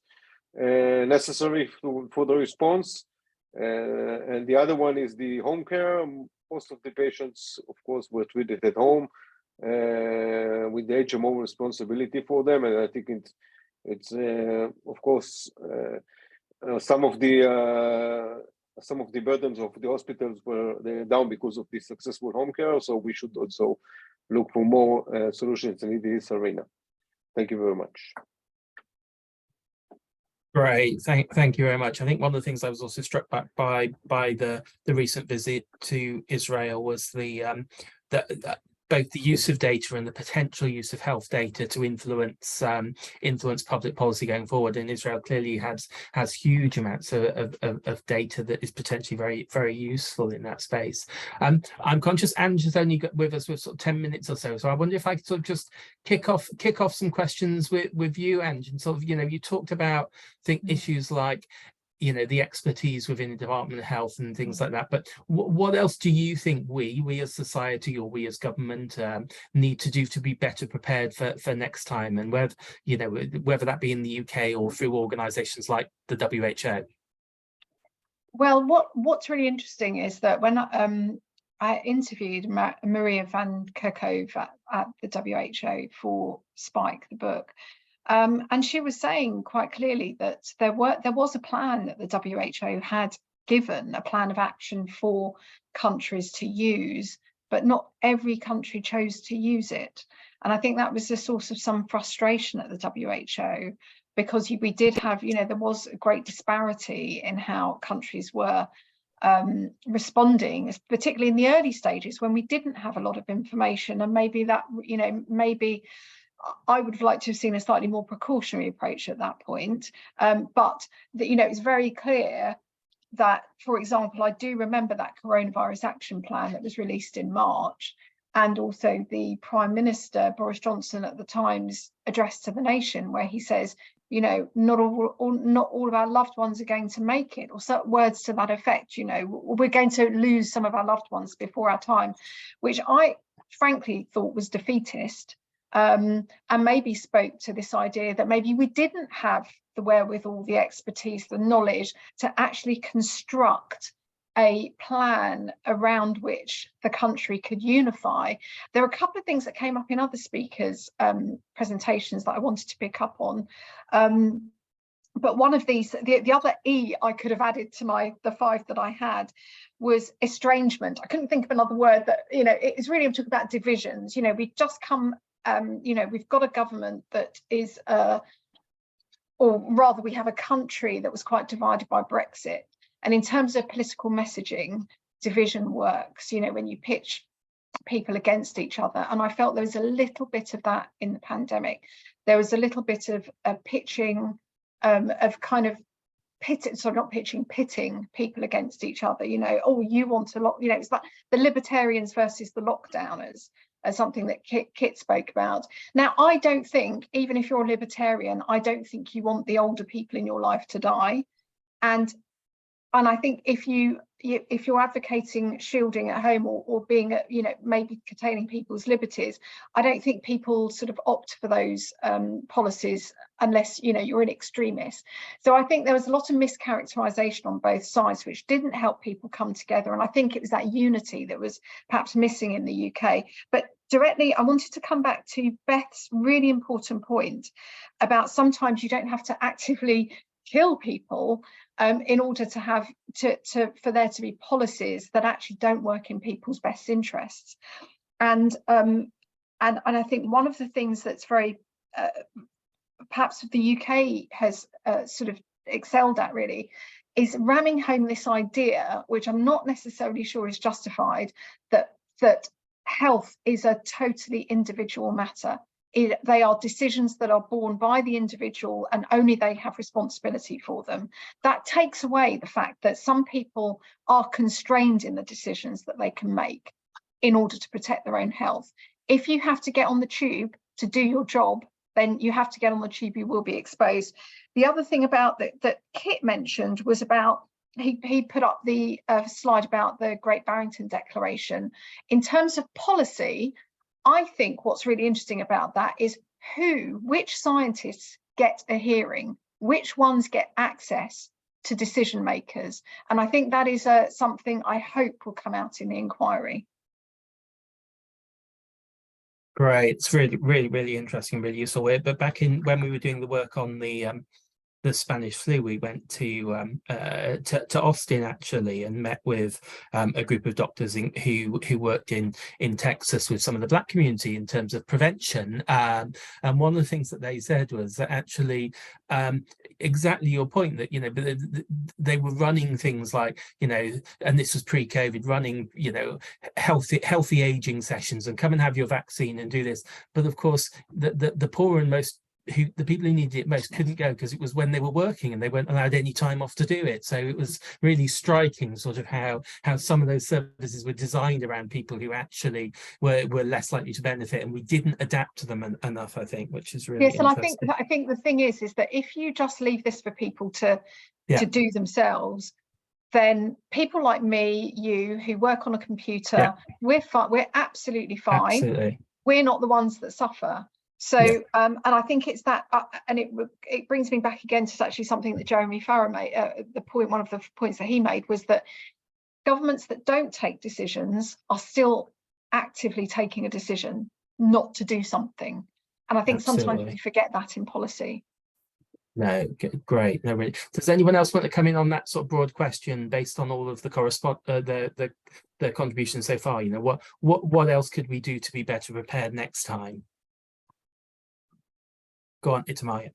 necessary for the response. And the other one is the home care. Most of the patients, of course, were treated at home with the HMO responsibility for them. And I think it's of course, some of the burdens of the hospitals were down because of the successful home care. So we should also look for more solutions in this arena. Thank you very much. Great, thank you very much. I think one of the things I was also struck by the recent visit to Israel was both the use of data and the potential use of health data to influence public policy going forward. And Israel clearly has huge amounts of data that is potentially very, very useful in that space. I'm conscious Ange only with us with sort of 10 minutes or so. So I wonder if I could sort of just kick off some questions with you, Ange, and sort of, you talked about issues like the expertise within the Department of Health and things like that. But what else do you think we as society or we as government need to do to be better prepared for next time? And whether that be in the UK or through organisations like the WHO? Well, what's really interesting is that when I interviewed Maria van Kerkhove at the WHO for Spike, the book, and she was saying quite clearly that there was a plan that the WHO had given, a plan of action for countries to use, but not every country chose to use it. And I think that was the source of some frustration at the WHO, because we did have, there was a great disparity in how countries were responding, particularly in the early stages when we didn't have a lot of information. And maybe that, maybe I would have liked to have seen a slightly more precautionary approach at that point. But it's very clear that, for example, I do remember that coronavirus action plan that was released in March, and also the Prime Minister, Boris Johnson, at the Times address to the nation, where he says, not all of our loved ones are going to make it, or certain words to that effect. We're going to lose some of our loved ones before our time, which I frankly thought was defeatist. And maybe spoke to this idea that maybe we didn't have the wherewithal, the expertise, the knowledge to actually construct a plan around which the country could unify. There are a couple of things that came up in other speakers' presentations that I wanted to pick up on. But one of these, the other E I could have added to the 5 that I had, was estrangement. I couldn't think of another word that, it's really, I'm talking about divisions. We've just come, we've got a government that is, or rather we have a country that was quite divided by Brexit. And in terms of political messaging, division works, when you pitch people against each other. And I felt there was a little bit of that in the pandemic. There was a little bit of pitching, of kind of pitting people against each other. Oh, you want a lot, it's like the libertarians versus the lockdowners, as something that Kit spoke about. Now, I don't think, even if you're a libertarian, I don't think you want the older people in your life to die. And I think if you're advocating shielding at home or being, maybe curtailing people's liberties, I don't think people sort of opt for those policies unless, you're an extremist. So I think there was a lot of mischaracterization on both sides, which didn't help people come together. And I think it was that unity that was perhaps missing in the UK. But directly, I wanted to come back to Beth's really important point about sometimes you don't have to actively kill people in order to have for there to be policies that actually don't work in people's best interests. And I think one of the things that's very perhaps the UK has sort of excelled at really is ramming home this idea, which I'm not necessarily sure is justified, that health is a totally individual matter. They are decisions that are borne by the individual and only they have responsibility for them. That takes away the fact that some people are constrained in the decisions that they can make. in order to protect their own health. If you have to get on the tube to do your job, then you have to get on the tube, you will be exposed. The other thing about that Kit mentioned was about, he put up the slide about the Great Barrington Declaration. In terms of policy, I think what's really interesting about that is which scientists get a hearing, which ones get access to decision makers. And I think that is something I hope will come out in the inquiry. Great, it's really interesting, really useful. But back in when we were doing the work on the Spanish flu, we went to Austin actually, and met with a group of doctors who worked in Texas with some of the Black community in terms of prevention. And one of the things that they said was that actually, exactly your point, that they were running things like, and this was pre-COVID, running healthy aging sessions, and come and have your vaccine and do this. But of course, the poorer and the people who needed it most couldn't go because it was when they were working and they weren't allowed any time off to do it. So it was really striking sort of how some of those services were designed around people who actually were less likely to benefit, and we didn't adapt to them enough, I think, which is really interesting. And I think the thing is that if you just leave this for people to do themselves, then people like me, you, who work on a computer, we're absolutely fine. Absolutely. We're not the ones that suffer. So, and I think it's that, and it brings me back again to actually something that Jeremy Farrar made. One of the points that he made was that governments that don't take decisions are still actively taking a decision not to do something. And I think sometimes we forget that in policy. No, great. No, really. Does anyone else want to come in on that sort of broad question based on all of the the contributions so far? What else could we do to be better prepared next time? Go on, Itamaya.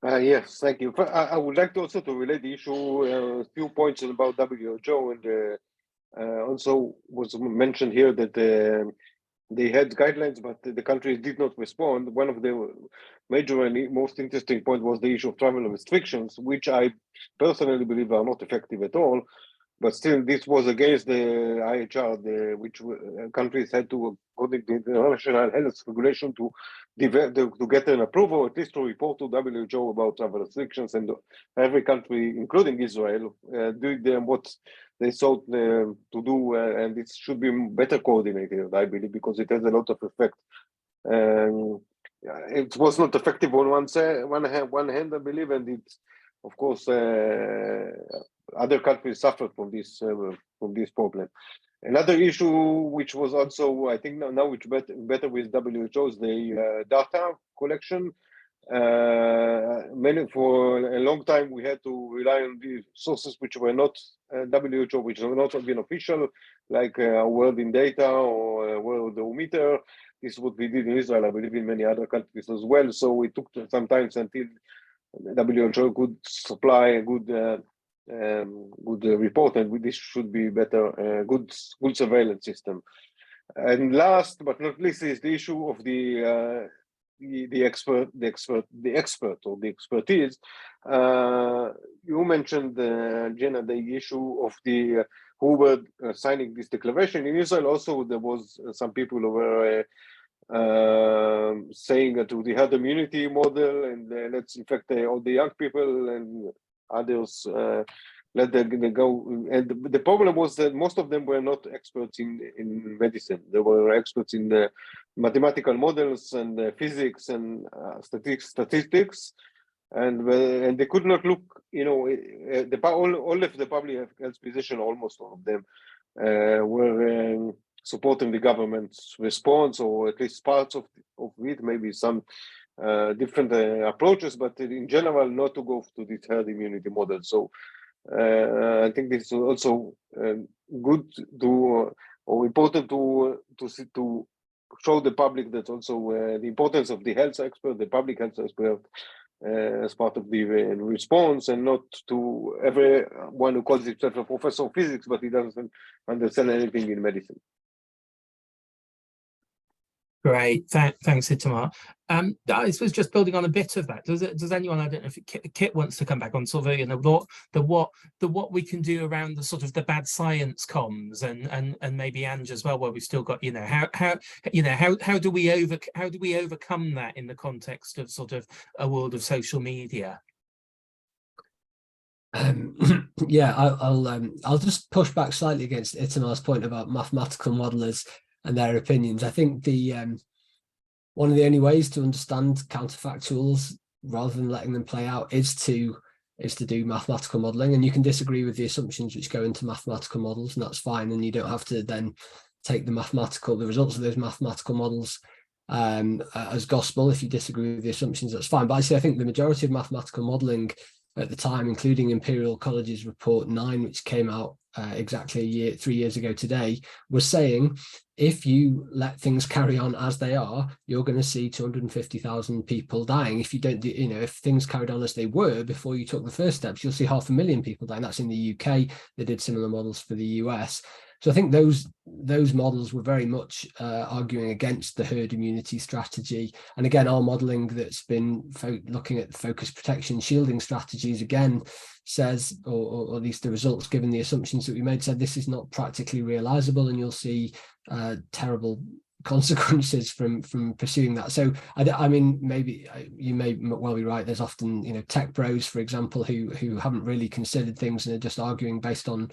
Yes, thank you. I would like to also relate the issue, a few points about WHO, and also was mentioned here that they had guidelines, but the countries did not respond. One of the major and most interesting point was the issue of travel restrictions, which I personally believe are not effective at all. But still, this was against the IHR, which countries had to, according to the international health regulation, to get an approval, at least to report to WHO about travel restrictions, and every country, including Israel, doing them what they sought to do, and it should be better coordinated, I believe, because it has a lot of effect. It was not effective on one hand, I believe, and it's, of course, other countries suffered from this problem. Another issue, which was also, I think now it's better with WHO, is the data collection. For a long time, we had to rely on the sources which were not WHO, which have not been official, like World in Data or World Meter. This is what we did in Israel, I believe in many other countries as well. So it took some time until WHO could supply a good report, and this should be better, good surveillance system. And last but not least is the issue of the expert or the expertise. You mentioned, Jenna, the issue of the who were signing this declaration. In Israel also there was some people who were saying that we had immunity model, and let's infect all the young people, and others let them go. And the problem was that most of them were not experts in medicine. They were experts in the mathematical models and physics and statistics, and they could not look. All of the public health physicians, almost all of them, were supporting the government's response, or at least parts of it, maybe some different approaches, but in general, not to go to this herd immunity model. So I think this is also good to, or important to show the public that also the importance of the health expert, the public health expert, as part of the response, and not to everyone who calls himself a professor of physics, but he doesn't understand anything in medicine. Great, thanks, Itamar. I suppose just building on a bit of that, does anyone, I don't know if Kit wants to come back on sort of, you know, what we can do around the sort of the bad science comms, and maybe Ange as well, where we've still got, you know, how do we overcome that in the context of sort of a world of social media? Yeah, I'll just push back slightly against Itamar's point about mathematical modelers and their opinions. I think the one of the only ways to understand counterfactuals rather than letting them play out is to do mathematical modeling, and you can disagree with the assumptions which go into mathematical models, and that's fine, and you don't have to then take the results of those mathematical models as gospel. If you disagree with the assumptions, that's fine. But I think the majority of mathematical modeling at the time, including Imperial College's report 9, which came out exactly 3 years ago today, was saying if you let things carry on as they are, you're going to see 250,000 people dying. If you don't, if things carried on as they were before you took the first steps, you'll see 500,000 people dying. That's in the UK. They did similar models for the US. So I think those models were very much arguing against the herd immunity strategy. And again, our modelling that's been looking at focus protection shielding strategies again says, or at least the results given the assumptions that we made, said this is not practically realisable, and you'll see terrible consequences from pursuing that. So I mean, maybe you may well be right. There's often tech bros, for example, who haven't really considered things and are just arguing based on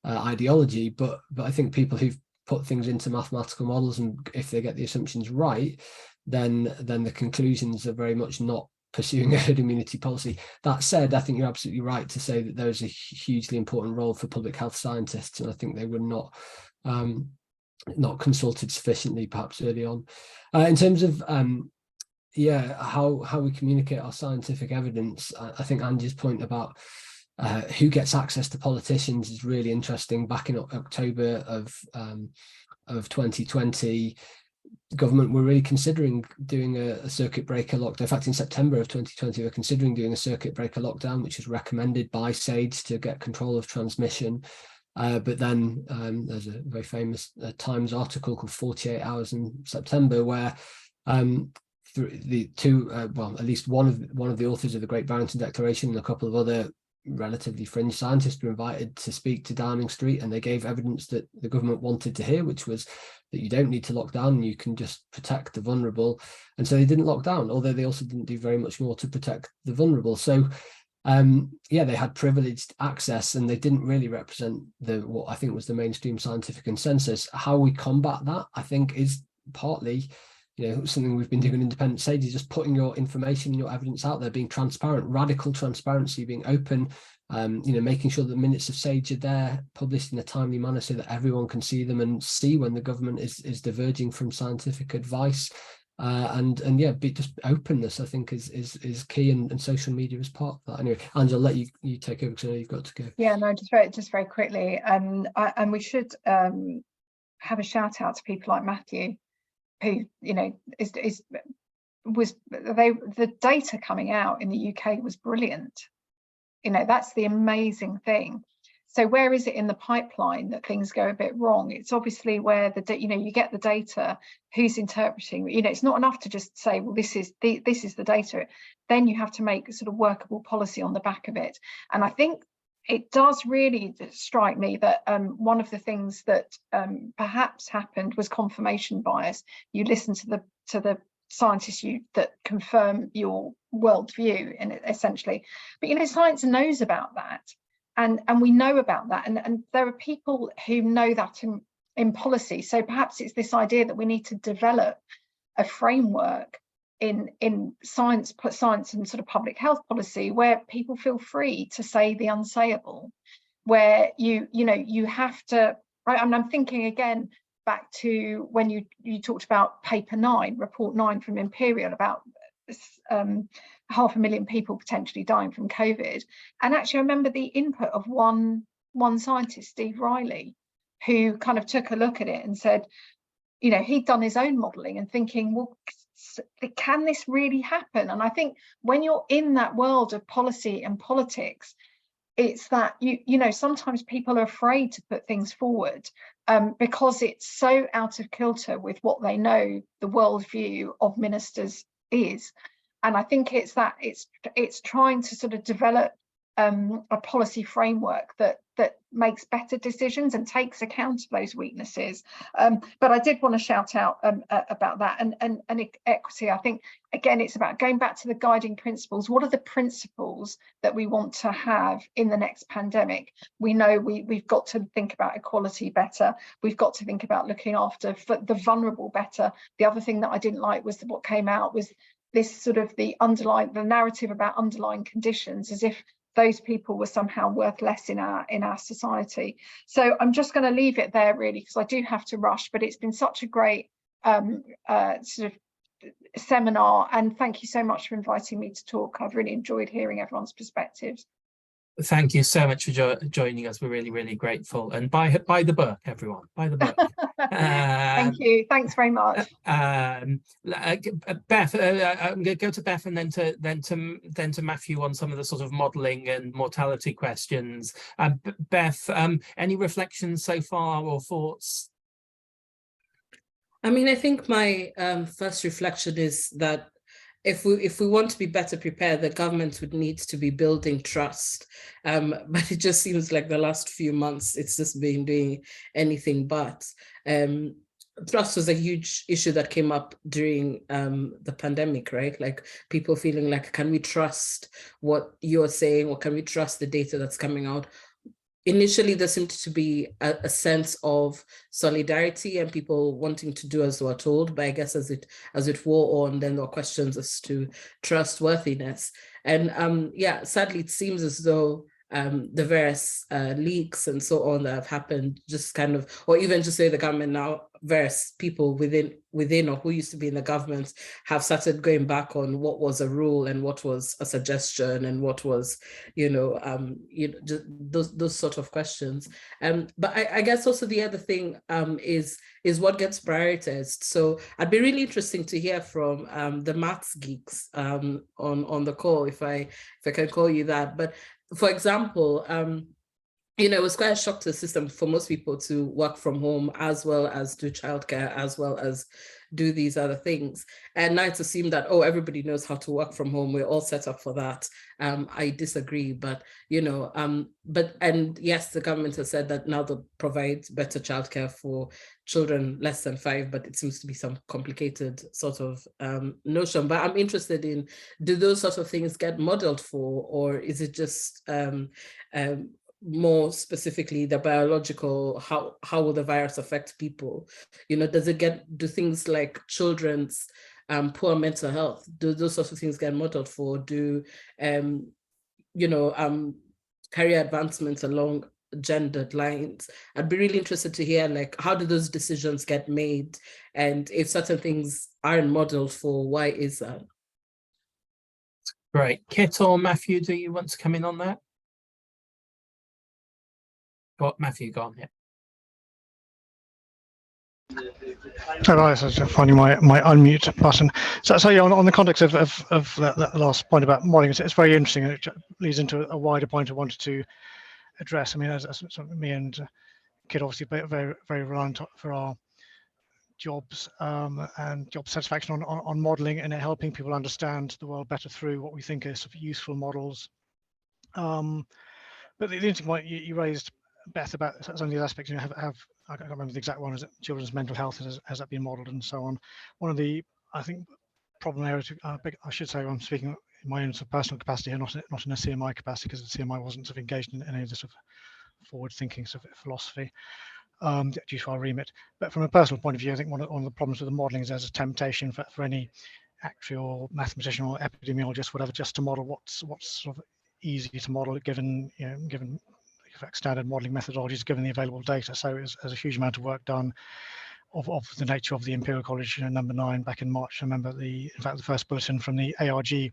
ideology, but I think people who've put things into mathematical models, and if they get the assumptions right, then the conclusions are very much not pursuing a herd immunity policy. That said, I think you're absolutely right to say that there's a hugely important role for public health scientists, and I think they were not consulted sufficiently perhaps early on. In terms of how we communicate our scientific evidence, I think Angie's point about who gets access to politicians is really interesting. Back in October of 2020, government were really considering doing a circuit breaker lockdown. In fact, in September of 2020, they're considering doing a circuit breaker lockdown, which was recommended by SAGE to get control of transmission. But then there's a very famous Times article called 48 Hours in September, where the two, at least one of the authors of the Great Barrington Declaration and a couple of other relatively fringe scientists were invited to speak to Downing Street, and they gave evidence that the government wanted to hear, which was that you don't need to lock down, you can just protect the vulnerable. And so they didn't lock down, although they also didn't do very much more to protect the vulnerable. So they had privileged access, and they didn't really represent what I think was the mainstream scientific consensus. How we combat that, I think, is partly something we've been doing in Independent SAGE, is just putting your information and your evidence out there, being transparent, radical transparency, being open, making sure that the minutes of SAGE are there, published in a timely manner so that everyone can see them and see when the government is diverging from scientific advice. Just openness, I think, is key, and social media is part of that. Anyway, Ange, I'll let you take over because I know you've got to go. Yeah, no, just very quickly, and we should have a shout out to people like Matthew, who the data coming out in the UK was brilliant. That's the amazing thing. So where is it in the pipeline that things go a bit wrong? It's obviously where you get the data, who's interpreting. It's not enough to just say, well, this is the data. Then you have to make a sort of workable policy on the back of it. And I think it does really strike me that one of the things that perhaps happened was confirmation bias. You listen to the scientists that confirm your worldview, essentially. But science knows about that, and we know about that, and there are people who know that in policy. So perhaps it's this idea that we need to develop a framework in science and sort of public health policy where people feel free to say the unsayable, where you have to, right? I'm thinking again back to when you talked about paper 9, report 9 from Imperial, about 500,000 people potentially dying from COVID. And actually I remember the input of one scientist, Steve Riley, who kind of took a look at it and said, he'd done his own modelling and thinking, well, can this really happen? And I think when you're in that world of policy and politics, it's that you know, sometimes people are afraid to put things forward because it's so out of kilter with what they know the worldview of ministers is. And I think it's that it's trying to sort of develop a policy framework that makes better decisions and takes account of those weaknesses. But I did want to shout out about that and equity. I think, again, it's about going back to the guiding principles. What are the principles that we want to have in the next pandemic? We know we've got to think about equality better. We've got to think about looking after the vulnerable better. The other thing that I didn't like was what came out was this sort of the narrative about underlying conditions, as if those people were somehow worth less in our society. So I'm just going to leave it there, really, because I do have to rush, but it's been such a great sort of seminar, and thank you so much for inviting me to talk. I've really enjoyed hearing everyone's perspectives. Thank you so much for joining us. We're really, really grateful. And buy the book, everyone. Buy the book. Thank you. Thanks very much. Beth, I'm going to go to Beth and then to Matthew on some of the sort of modelling and mortality questions. Beth, any reflections so far or thoughts? I mean, I think my first reflection is that if we want to be better prepared, the government would need to be building trust. But it just seems like the last few months, it's just been doing anything but. Trust was a huge issue that came up during the pandemic, right? Like people feeling like, can we trust what you're saying, or can we trust the data that's coming out? Initially, there seemed to be a sense of solidarity and people wanting to do as they were told. But I guess as it wore on, then there were questions as to trustworthiness. And yeah, sadly, it seems as though the various leaks and so on that have happened just kind of, or even just say the government now, various people within or who used to be in the government have started going back on what was a rule and what was a suggestion and what was, just those sort of questions. But I guess also the other thing is what gets prioritized. So I'd be really interesting to hear from the maths geeks on the call, if I can call you that. But for example, it was quite a shock to the system for most people to work from home as well as do childcare, as well as do these other things. And now it's assumed that, oh, everybody knows how to work from home. We're all set up for that. I disagree, but, and yes, the government has said that now they'll provide better childcare for children less than 5, but it seems to be some complicated sort of notion. But I'm interested in, do those sort of things get modeled for, or is it just more specifically the biological, how will the virus affect people? Do things like children's poor mental health, do those sorts of things get modeled for? Do career advancements along gendered lines? I'd be really interested to hear, like, how do those decisions get made, and if certain things aren't modeled for, why is that? Great. Kit or Matthew, do you want to come in on that? Matthew, go on. Yeah. So I was just finding my unmute button. So yeah, on the context of that last point about modelling, it's very interesting, and it leads into a wider point I wanted to address. I mean, as me and Kit obviously very, very reliant for our jobs and job satisfaction on modelling and helping people understand the world better through what we think are sort of useful models. But the interesting point you raised, Beth, about some of these aspects, I can't remember the exact one, is it children's mental health, has that been modelled and so on. One of the, I think, problem areas, I should say, I'm speaking in my own sort of personal capacity here, not in a CMI capacity, because the CMI wasn't sort of engaged in any of this sort of forward-thinking sort of philosophy due to our remit. But from a personal point of view, I think one of the problems with the modelling is there's a temptation for any actuary or mathematician or epidemiologist, whatever, just to model what's sort of easy to model, given standard modelling methodologies, given the available data. So there's a huge amount of work done of the nature of the Imperial College, number 9 back in March. I remember in fact the first bulletin from the ARG,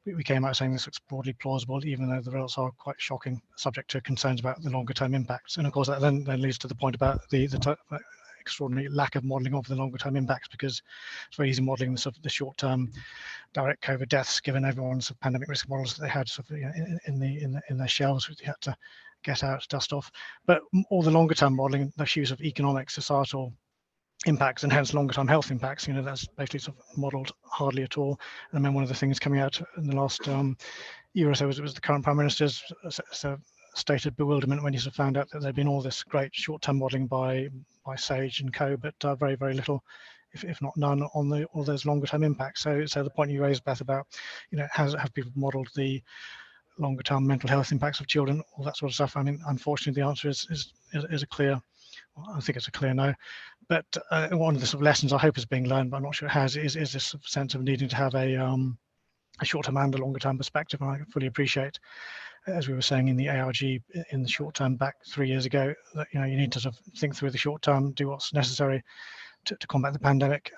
we came out saying this looks broadly plausible, even though the results are quite shocking, subject to concerns about the longer term impacts. And of course that then leads to the point about the extraordinary lack of modelling of the longer term impacts, because it's very easy modelling the short term direct COVID deaths, given everyone's pandemic risk models that they had sort of, you know, in their shelves, which they had to get out, dust off. But all the longer term modelling, the issues of economic, societal impacts, and hence longer term health impacts, you know, that's basically sort of modelled hardly at all. And then one of the things coming out in the last year or so was the current Prime Minister's stated bewilderment when he sort of found out that there'd been all this great short-term modelling by Sage and co, but very, very little, if not none, on all those longer-term impacts. So the point you raised, Beth, about, you know, have people modelled the longer-term mental health impacts of children, all that sort of stuff? I mean, unfortunately, the answer is a clear, well, I think it's a clear no. But one of the sort of lessons I hope is being learned, but I'm not sure it has, is this sort of sense of needing to have a short-term and a longer-term perspective. And I fully appreciate, as we were saying in the ARG in the short term back 3 years ago, that, you know, you need to sort of think through the short term, do what's necessary to combat the pandemic,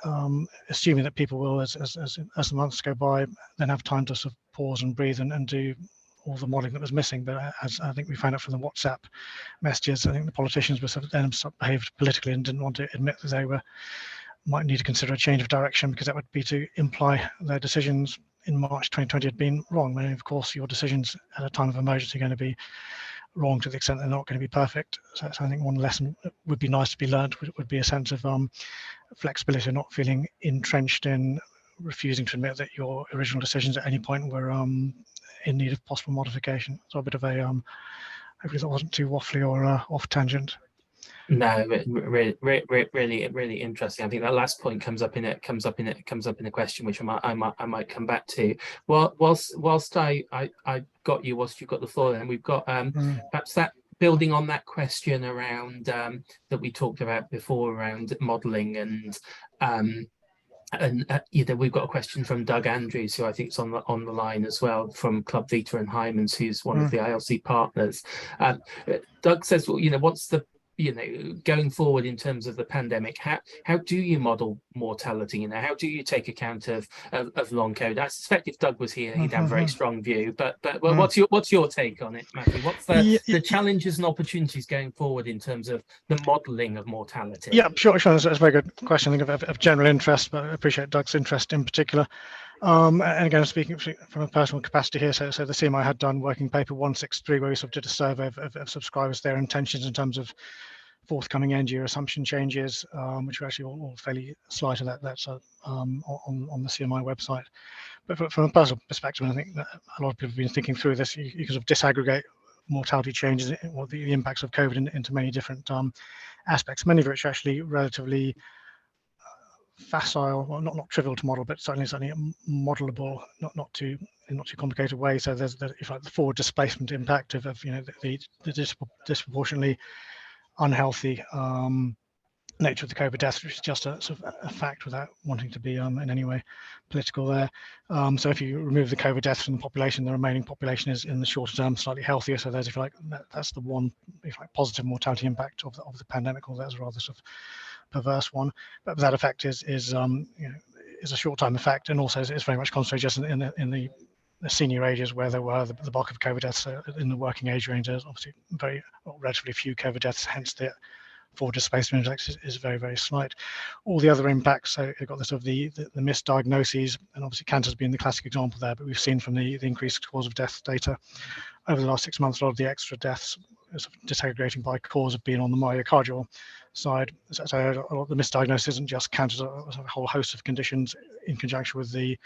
assuming that people will, as the months go by, then have time to sort of pause and breathe and do all the modelling that was missing. But as I think we found out from the WhatsApp messages, I think the politicians were sort of then behaved politically and didn't want to admit that they might need to consider a change of direction, because that would be to imply their decisions in March 2020 had been wrong. And of course, your decisions at a time of emergency are going to be wrong to the extent they're not going to be perfect. So I think one lesson that would be nice to be learned would be a sense of flexibility, not feeling entrenched in refusing to admit that your original decisions at any point were in need of possible modification. So a bit of a hopefully that wasn't too waffly or off tangent. No, really interesting. I think that last point comes up in a question which I might come back to. Well, whilst I got you, whilst you've got the floor, then we've got perhaps that building on that question around that we talked about before around modelling and you know, we've got a question from Doug Andrews, who I think is on the line as well, from Club Vita and Hyman's, who's one of the ILC partners. Doug says, well, you know, what's the, you know, going forward in terms of the pandemic, how do you model mortality? You know, how do you take account of long COVID? I suspect if Doug was here, he'd have a very strong view. But well, what's your take on it, Matthew? What's the challenges and opportunities going forward in terms of the modelling of mortality? Yeah, sure. That's a very good question. I think of general interest, but I appreciate Doug's interest in particular. And again, speaking from a personal capacity here, so the CMI had done working paper 163, where we sort of did a survey of subscribers, their intentions in terms of forthcoming end year assumption changes, which are actually all fairly slight, and that's on the CMI website. But from a personal perspective, I think that a lot of people have been thinking through this. You can sort of disaggregate mortality changes, or the impacts of COVID into many different aspects, many of which are actually relatively facile, well, not trivial to model, but certainly modelable, not too complicated way. So there's if like the forward displacement impact of you know the disproportionately unhealthy nature of the COVID deaths, which is just a sort of a fact without wanting to be in any way political there. So if you remove the COVID deaths from the population, the remaining population is in the shorter term slightly healthier. So there's, if you like, that's the one, if you like, positive mortality impact of the pandemic, although that's a rather sort of perverse one. But that effect is you know, is a short-term effect, and also is very much concentrated just in the senior ages where there were the bulk of COVID deaths. In the working age range, there's obviously relatively few COVID deaths, hence the forward displacement index is very, very slight. All the other impacts, so you've got the sort of the misdiagnoses, and obviously cancer has been the classic example there, but we've seen from the increased cause of death data over the last 6 months, a lot of the extra deaths sort of disaggregating by cause have been on the myocardial side. So a lot of the misdiagnosis isn't just cancer, it's a whole host of conditions in conjunction with the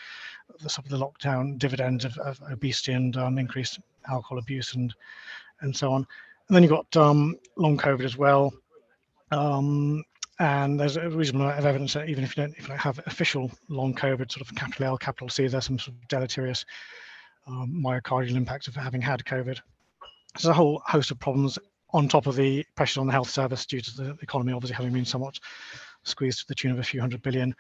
sort of the lockdown dividends of obesity and increased alcohol abuse and so on. And then you've got long COVID as well. And there's a reasonable amount of evidence that even if you don't have official long COVID, sort of capital L, capital C, there's some sort of deleterious myocardial impacts of having had COVID. There's a whole host of problems on top of the pressures on the health service due to the economy obviously having been somewhat squeezed to the tune of a few $100 billion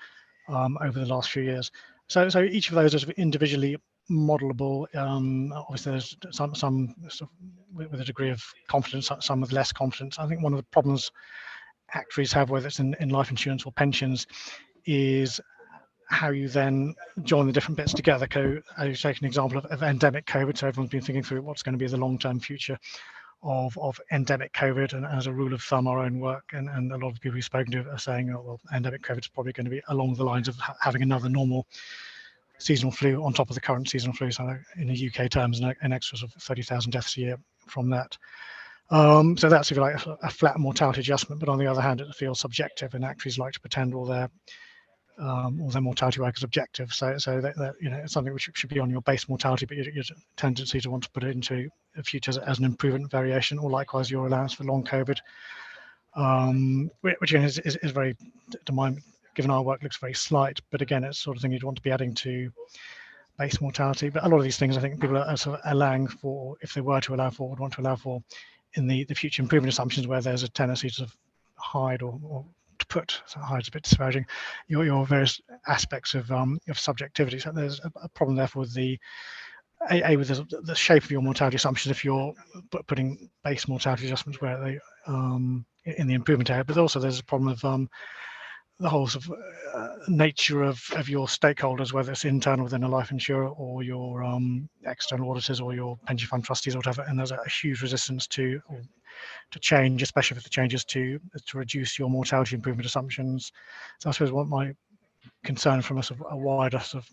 over the last few years. So each of those is individually modelable. Obviously, there's some sort of with a degree of confidence, some with less confidence. I think one of the problems actuaries have, whether it's in life insurance or pensions, is how you then join the different bits together. I take an example of endemic COVID. So everyone's been thinking through what's going to be the long-term future of endemic COVID, and as a rule of thumb, our own work and a lot of the people we've spoken to are saying, oh, well, endemic COVID is probably going to be along the lines of having another normal seasonal flu on top of the current seasonal flu. So in the UK terms, an extra of 30,000 deaths a year from that. So that's, if you like, a flat mortality adjustment. But on the other hand, it feels subjective, and actuaries like to pretend all their mortality work is objective. So that it's something which should be on your base mortality, but your tendency to want to put it into a future as an improvement variation, or likewise your allowance for long COVID, which again is very, to my, given our work, looks very slight. But again, it's sort of thing you'd want to be adding to base mortality. But a lot of these things, I think people are sort of allowing for, if they were to allow for, would want to allow for in the future improvement assumptions, where there's a tendency to sort of hide or to put, so hide is a bit disparaging, your various aspects of subjectivity. So there's a problem therefore with the shape of your mortality assumptions if you're putting base mortality adjustments where they in the improvement area. But also there's a problem of the whole sort of nature of your stakeholders, whether it's internal within a life insurer or your external auditors or your pension fund trustees or whatever. And there's a huge resistance to change, especially if the changes to reduce your mortality improvement assumptions. So I suppose what my concern from a sort of a wider sort of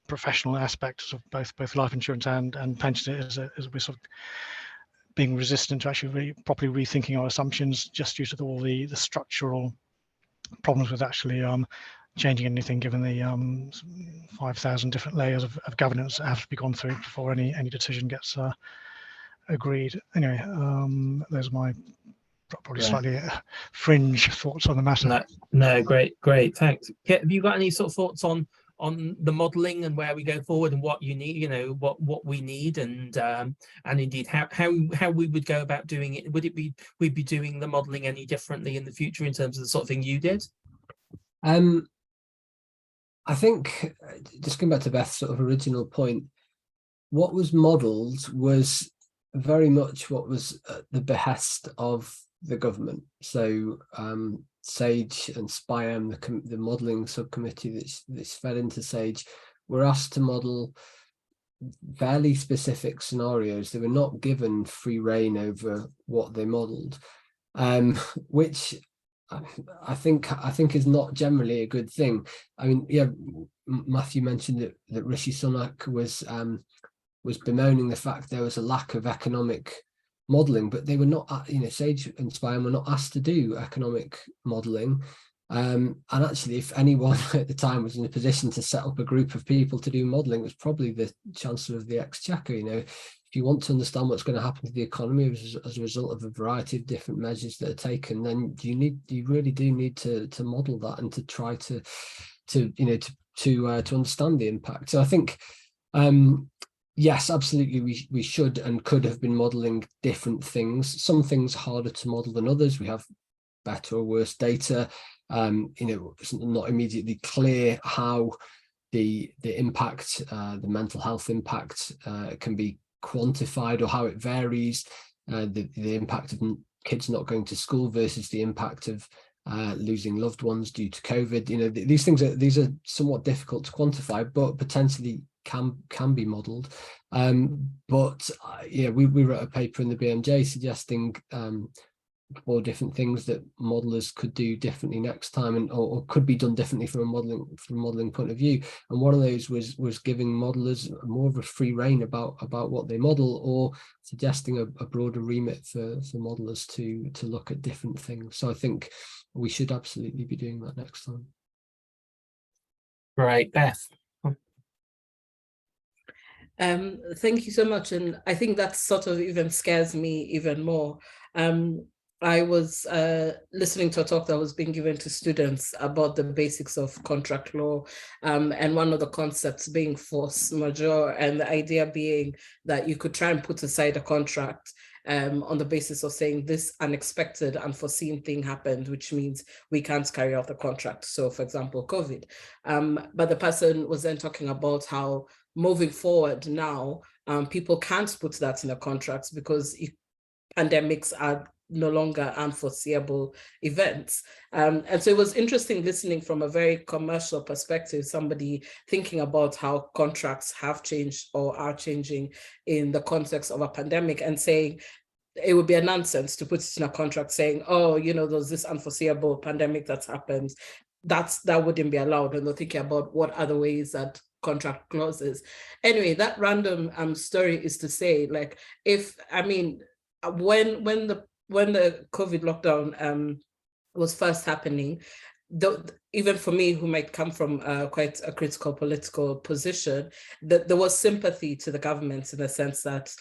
professional aspect of both life insurance and pension is we're sort of being resistant to actually properly rethinking our assumptions, just due to all the structural problems with actually changing anything, given the 5,000 different layers of governance that have to be gone through before any decision gets agreed. Anyway, those are my probably slightly fringe thoughts on the matter. No, great, thanks. Have you got any sort of thoughts on the modelling and where we go forward and what you need, what we need, and indeed how we would go about doing it? Would it be we'd be doing the modelling any differently in the future in terms of the sort of thing you did? I think, just going back to Beth's sort of original point, what was modelled was very much what was at the behest of the government. So SAGE and SPIAM, the modelling subcommittee that's fed into SAGE, were asked to model fairly specific scenarios. They were not given free rein over what they modelled, which I think is not generally a good thing. I mean, yeah, Matthew mentioned that Rishi Sunak was bemoaning the fact there was a lack of economic modelling, but they were not, SAGE and SPIAM were not asked to do economic modelling. And actually, if anyone at the time was in a position to set up a group of people to do modelling, it was probably the Chancellor of the Exchequer. If you want to understand what's going to happen to the economy as a result of a variety of different measures that are taken, then you really do need to model that and to try to understand the impact. So I think, yes, absolutely, we should and could have been modelling different things. Some things harder to model than others. We have better or worse data. It's not immediately clear how the impact, the mental health impact, can be quantified, or how it varies. The impact of kids not going to school versus the impact of losing loved ones due to COVID. These are somewhat difficult to quantify, but potentially can be modelled. We wrote a paper in the BMJ suggesting 4 different things that modelers could do differently next time, or could be done differently from a modelling point of view. And one of those was giving modelers more of a free rein about what they model, or suggesting a broader remit for modelers to look at different things. So I think we should absolutely be doing that next time. Right, Beth. Thank you so much. And I think that sort of even scares me even more. I was listening to a talk that was being given to students about the basics of contract law, and one of the concepts being force majeure, and the idea being that you could try and put aside a contract on the basis of saying this unexpected, unforeseen thing happened, which means we can't carry out the contract. So, for example, COVID. But the person was then talking about how moving forward now, people can't put that in a contract because pandemics are no longer unforeseeable events. And so it was interesting listening from a very commercial perspective, somebody thinking about how contracts have changed or are changing in the context of a pandemic, and saying, it would be a nonsense to put it in a contract saying, oh, you know, there's this unforeseeable pandemic that's happened. That wouldn't be allowed when they're thinking about what other ways that contract clauses. Anyway, that random story is to say, like, when the COVID lockdown was first happening, even for me, who might come from quite a critical political position, there was sympathy to the government in the sense that,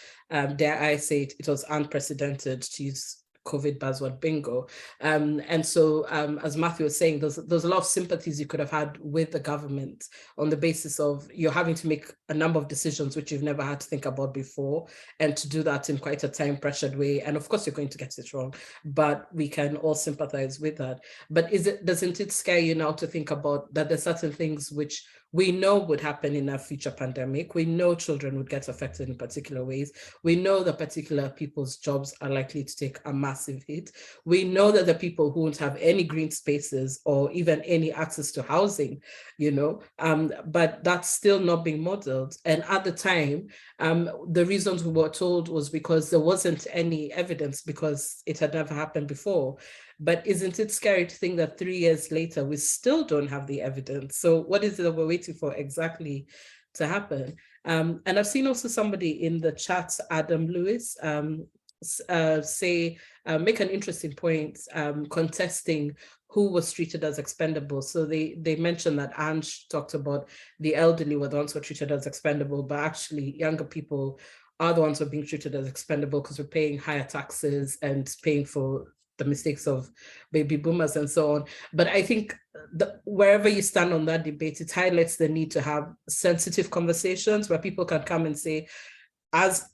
dare I say it was unprecedented, to use COVID buzzword bingo. And so, as Matthew was saying, there's a lot of sympathies you could have had with the government on the basis of you're having to make a number of decisions which you've never had to think about before, and to do that in quite a time-pressured way. And of course, you're going to get it wrong, but we can all sympathize with that. But doesn't it scare you now to think about that there's certain things which we know would happen in a future pandemic? We know children would get affected in particular ways. We know that particular people's jobs are likely to take a massive hit. We know that the people who won't have any green spaces or even any access to housing, you know, but that's still not being modeled. And at the time, the reasons we were told was because there wasn't any evidence, because it had never happened before. But isn't it scary to think that 3 years later, we still don't have the evidence? So what is it that we're waiting for exactly to happen? And I've seen also somebody in the chat, Adam Lewis, make an interesting point, contesting who was treated as expendable. So they mentioned that Ange talked about the elderly were the ones who were treated as expendable, but actually younger people are the ones who are being treated as expendable because we're paying higher taxes and paying for the mistakes of baby boomers and so on. But I think wherever you stand on that debate, it highlights the need to have sensitive conversations where people can come and say, as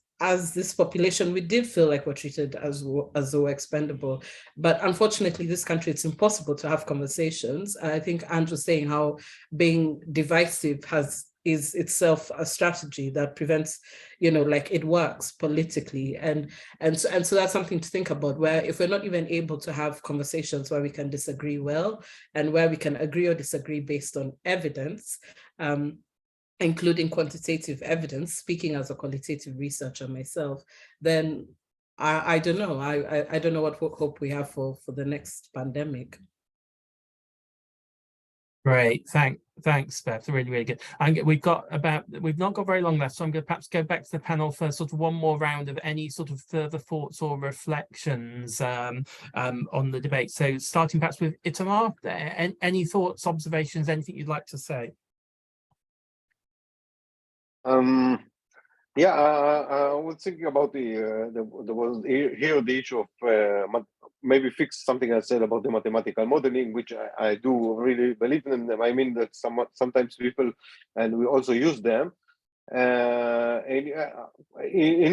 this population, we did feel like we're treated as though we're expendable. But unfortunately, this country, it's impossible to have conversations. I think Andrew was saying how being divisive is itself a strategy that prevents, you know, like it works politically. And so that's something to think about, where if we're not even able to have conversations where we can disagree well, and where we can agree or disagree based on evidence, including quantitative evidence, speaking as a qualitative researcher myself, then I don't know. I don't know what hope we have for the next pandemic. Great, thanks, Beth. Really, really good. We've not got very long left, so I'm going to perhaps go back to the panel for sort of one more round of any sort of further thoughts or reflections on the debate. So starting perhaps with Itamar, any thoughts, observations, anything you'd like to say? Yeah, I was thinking about the issue of maybe fix something I said about the mathematical modeling, which I do really believe in them. I mean that sometimes people, and we also use them. In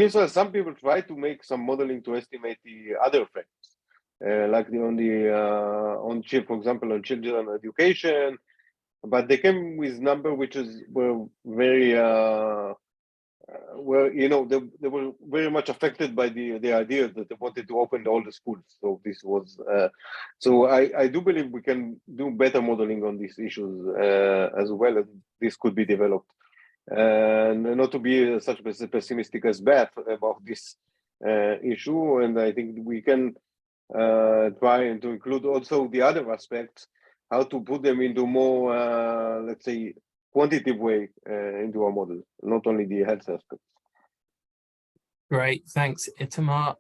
Israel, some people try to make some modeling to estimate the other effects, like on for example, on children education, but they came with number which were very you know, they were very much affected by the idea that they wanted to open all the schools. So this was so I do believe we can do better modeling on these issues as well, as this could be developed, and not to be such pessimistic as Beth about this issue. And I think we can try and to include also the other aspects, how to put them into more let's say quantitative way into our model, not only the health aspect. Great, thanks, Itamar.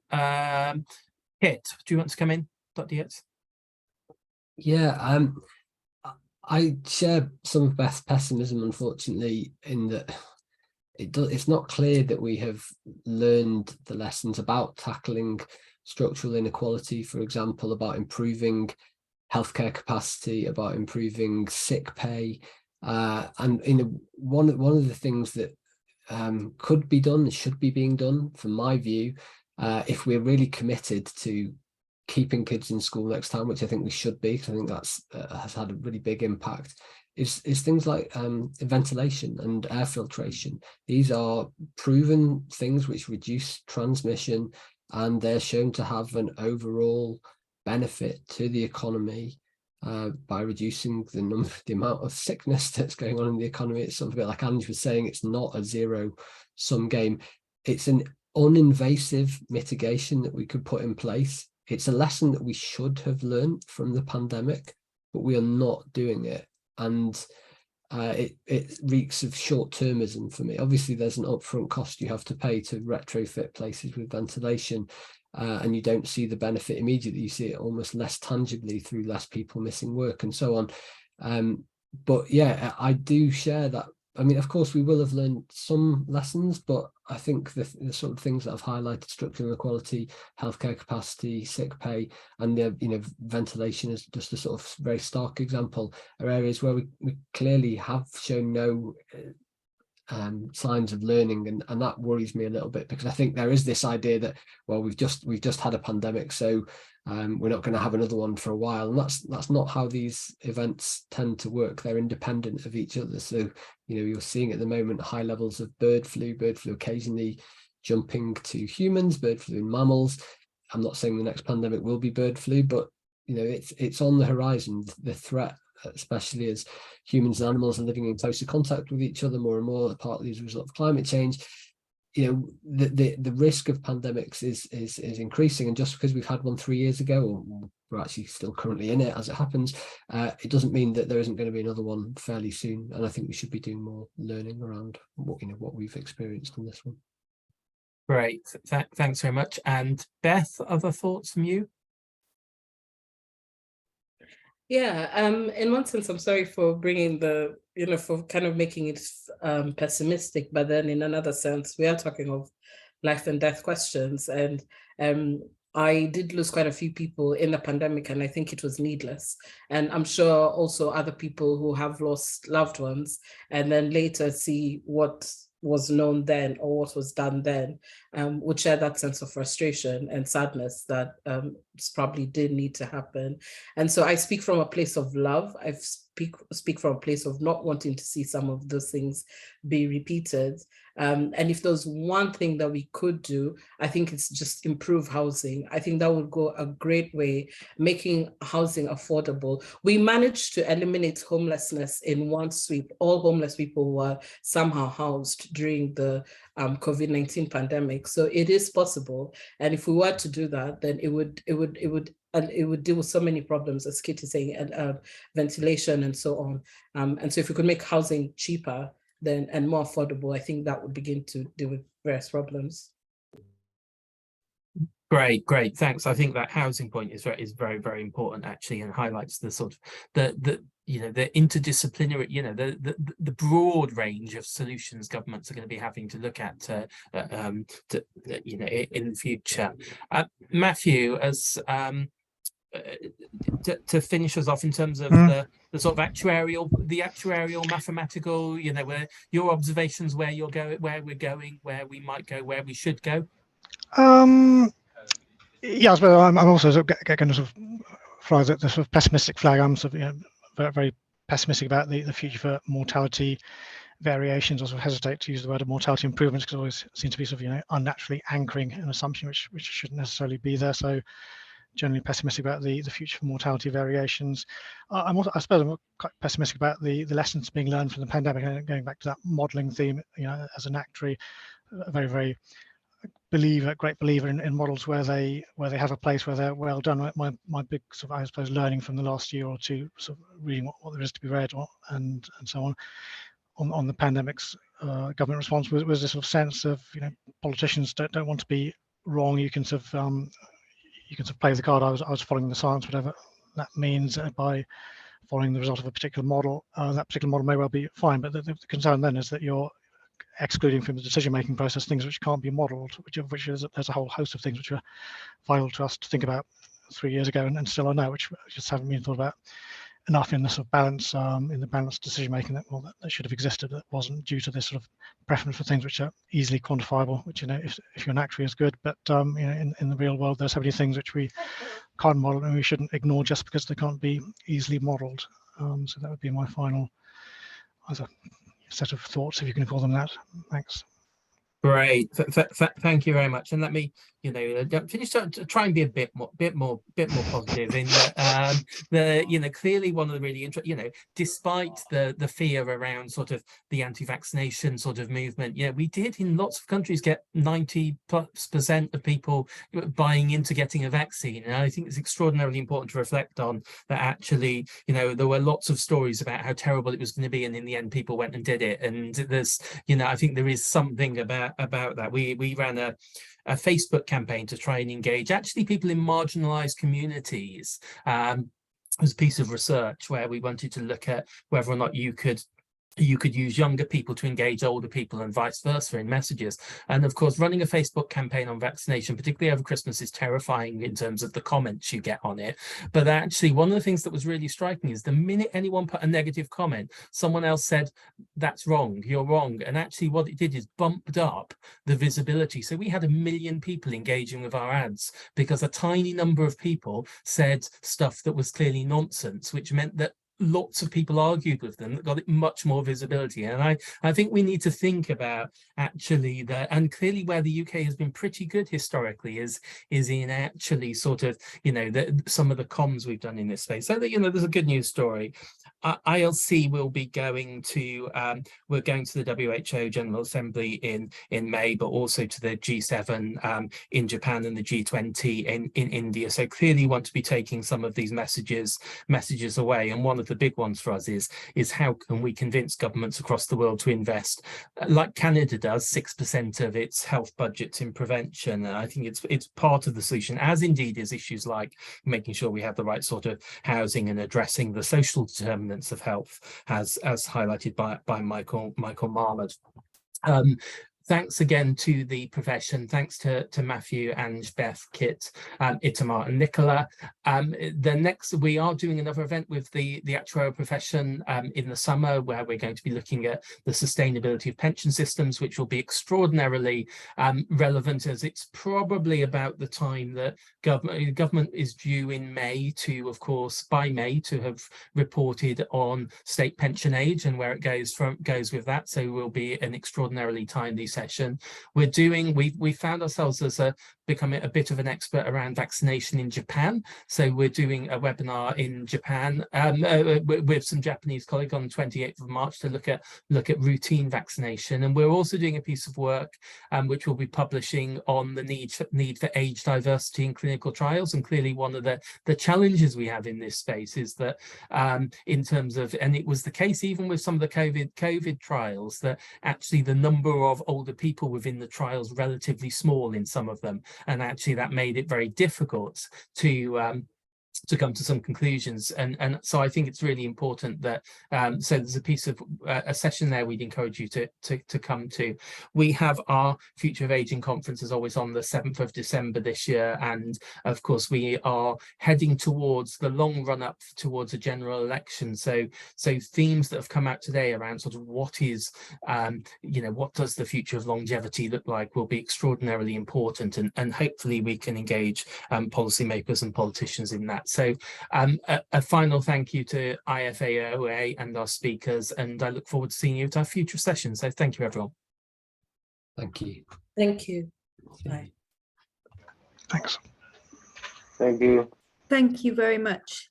Kit, do you want to come in, Dr. Yates? Yeah, I share some of Beth's pessimism, unfortunately, in that it's not clear that we have learned the lessons about tackling structural inequality, for example, about improving healthcare capacity, about improving sick pay. And one of the things that could be done, should be being done, from my view, if we're really committed to keeping kids in school next time, which I think we should be, because I think that's has had a really big impact, is things like ventilation and air filtration. These are proven things which reduce transmission, and they're shown to have an overall benefit to the economy by reducing the amount of sickness that's going on in the economy. It's sort of a bit like Ange was saying, it's not a zero-sum game. It's an uninvasive mitigation that we could put in place. It's a lesson that we should have learned from the pandemic, but we are not doing it. And it reeks of short-termism for me. Obviously, there's an upfront cost you have to pay to retrofit places with ventilation, and you don't see the benefit immediately. You see it almost less tangibly through less people missing work and so on. But yeah, I do share that. I mean, of course, we will have learned some lessons, but I think the sort of things that I've highlighted, structural inequality, healthcare capacity, sick pay, and ventilation is just a sort of very stark example, are areas where we clearly have shown no signs of learning, and that worries me a little bit, because I think there is this idea that, well, we've just had a pandemic, so we're not going to have another one for a while, and that's not how these events tend to work. They're independent of each other. So you're seeing at the moment high levels of bird flu occasionally jumping to humans, bird flu in mammals. I'm not saying the next pandemic will be bird flu, but it's on the horizon, the threat, especially as humans and animals are living in closer contact with each other more and more, partly as a result of climate change. The risk of pandemics is increasing, and just because we've had one 3 years ago, or we're actually still currently in it as it happens, it doesn't mean that there isn't going to be another one fairly soon. And I think we should be doing more learning around what we've experienced on this one. Great, thanks very much. And Beth, other thoughts from you? Yeah, in one sense, I'm sorry for bringing for kind of making it pessimistic, but then in another sense, we are talking of life and death questions. And I did lose quite a few people in the pandemic, and I think it was needless. And I'm sure also other people who have lost loved ones and then later see what was known then or what was done then, would share that sense of frustration and sadness that probably did need to happen. And so I speak from a place of love. I speak from a place of not wanting to see some of those things be repeated. And if there's one thing that we could do, I think it's just improve housing. I think that would go a great way, making housing affordable. We managed to eliminate homelessness in one sweep. All homeless people were somehow housed during the COVID-19 pandemic. So it is possible. And if we were to do that, then it would deal with so many problems, as Kit is saying, and ventilation and so on. And so if we could make housing cheaper and more affordable, I think that would begin to deal with various problems. Great, thanks. I think that housing point is very, very important, actually, and highlights the sort of the interdisciplinary, the broad range of solutions governments are going to be having to look at in the future. Matthew, as to finish us off in terms of the sort of actuarial mathematical, where your observations, where we're going, where we might go, where we should go. Yes, but I'm also sort of going to sort of fly the sort of pessimistic flag. I'm sort of very, very pessimistic about the future for mortality variations. I sort of hesitate to use the word mortality improvements, because it always seems to be sort of unnaturally anchoring an assumption which shouldn't necessarily be there. So generally pessimistic about the future for mortality variations. I suppose I'm quite pessimistic about the lessons being learned from the pandemic, and going back to that modelling theme. As an actuary, a very, very great believer in models where they have a place where they're well done. My big sort of, I suppose, learning from the last year or two, sort of reading what there is to be read, and so on the pandemic's government response, was this sort of sense of politicians don't want to be wrong. You can sort of play the card. I was following the science, whatever that means, by following the result of a particular model. That particular model may well be fine, but the concern then is that you're excluding from the decision-making process things which can't be modelled, which is there's a whole host of things which are vital to us to think about 3 years ago and still are now, which just haven't been thought about enough in the sort of balance, in the balanced decision-making that should have existed, that wasn't, due to this sort of preference for things which are easily quantifiable, which if you're an actuary is good, but in the real world there's so many things which we can't model and we shouldn't ignore just because they can't be easily modelled. So that would be my final set of thoughts, if you can call them that. Thanks. Great, thank you very much. And let me, finish to try and be a bit more positive in that, clearly one of the really interesting, despite the fear around sort of the anti-vaccination sort of movement, we did in lots of countries get 90+% of people buying into getting a vaccine. And I think it's extraordinarily important to reflect on that. Actually, there were lots of stories about how terrible it was going to be, and in the end people went and did it. And there's, I think there is something about that. We ran a Facebook campaign to try and engage actually people in marginalized communities. It was a piece of research where we wanted to look at whether or not you could use younger people to engage older people and vice versa in messages. And of course, running a Facebook campaign on vaccination, particularly over Christmas, is terrifying in terms of the comments you get on it. But actually, one of the things that was really striking is the minute anyone put a negative comment, someone else said, that's wrong, you're wrong. And actually what it did is bumped up the visibility. So we had 1 million people engaging with our ads because a tiny number of people said stuff that was clearly nonsense, which meant that lots of people argued with them that got it much more visibility. And I think we need to think about actually that, and clearly where the UK has been pretty good historically is in actually sort of some of the comms we've done in this space. So that there's a good news story. ILC will be going to we're going to the WHO General Assembly in May, but also to the G7 in Japan and the G20 in India. So clearly want to be taking some of these messages away. And one of the big ones for us is how can we convince governments across the world to invest, like Canada does, 6% of its health budgets in prevention. And I think it's part of the solution, as indeed is issues like making sure we have the right sort of housing and addressing the social determinants of health, as highlighted by Michael Marmot. Thanks again to the profession. Thanks to Matthew, Ange, Beth, Kit, Itamar and Nicola. We are doing another event with the actuarial profession in the summer, where we're going to be looking at the sustainability of pension systems, which will be extraordinarily relevant, as it's probably about the time that government is due in May to, of course, by May, to have reported on state pension age and where it goes with that. So will be an extraordinarily timely session. We found ourselves as becoming a bit of an expert around vaccination in Japan. So we're doing a webinar in Japan with some Japanese colleagues on the 28th of March to look at routine vaccination. And we're also doing a piece of work which we'll be publishing on the need for age diversity in clinical trials. And clearly one of the challenges we have in this space is that in terms of, and it was the case even with some of the COVID trials, that actually the number of older people within the trials relatively small in some of them, and actually that made it very difficult to come to some conclusions. And so I think it's really important that so there's a piece of a session there we'd encourage you to come to. We have our Future of Aging conference as always on the 7th of December this year, and of course we are heading towards the long run up towards a general election. So themes that have come out today around sort of what is what does the future of longevity look like will be extraordinarily important, and hopefully we can engage policymakers and politicians in that. So a final thank you to IFoA and our speakers, and I look forward to seeing you at our future sessions. So thank you, everyone. Thank you. Thank you. Bye. Thanks. Thank you. Thank you very much.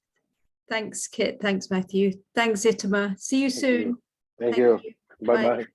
Thanks, Kit. Thanks, Matthew. Thanks, Itamar. See you soon. Thank you. Bye-bye.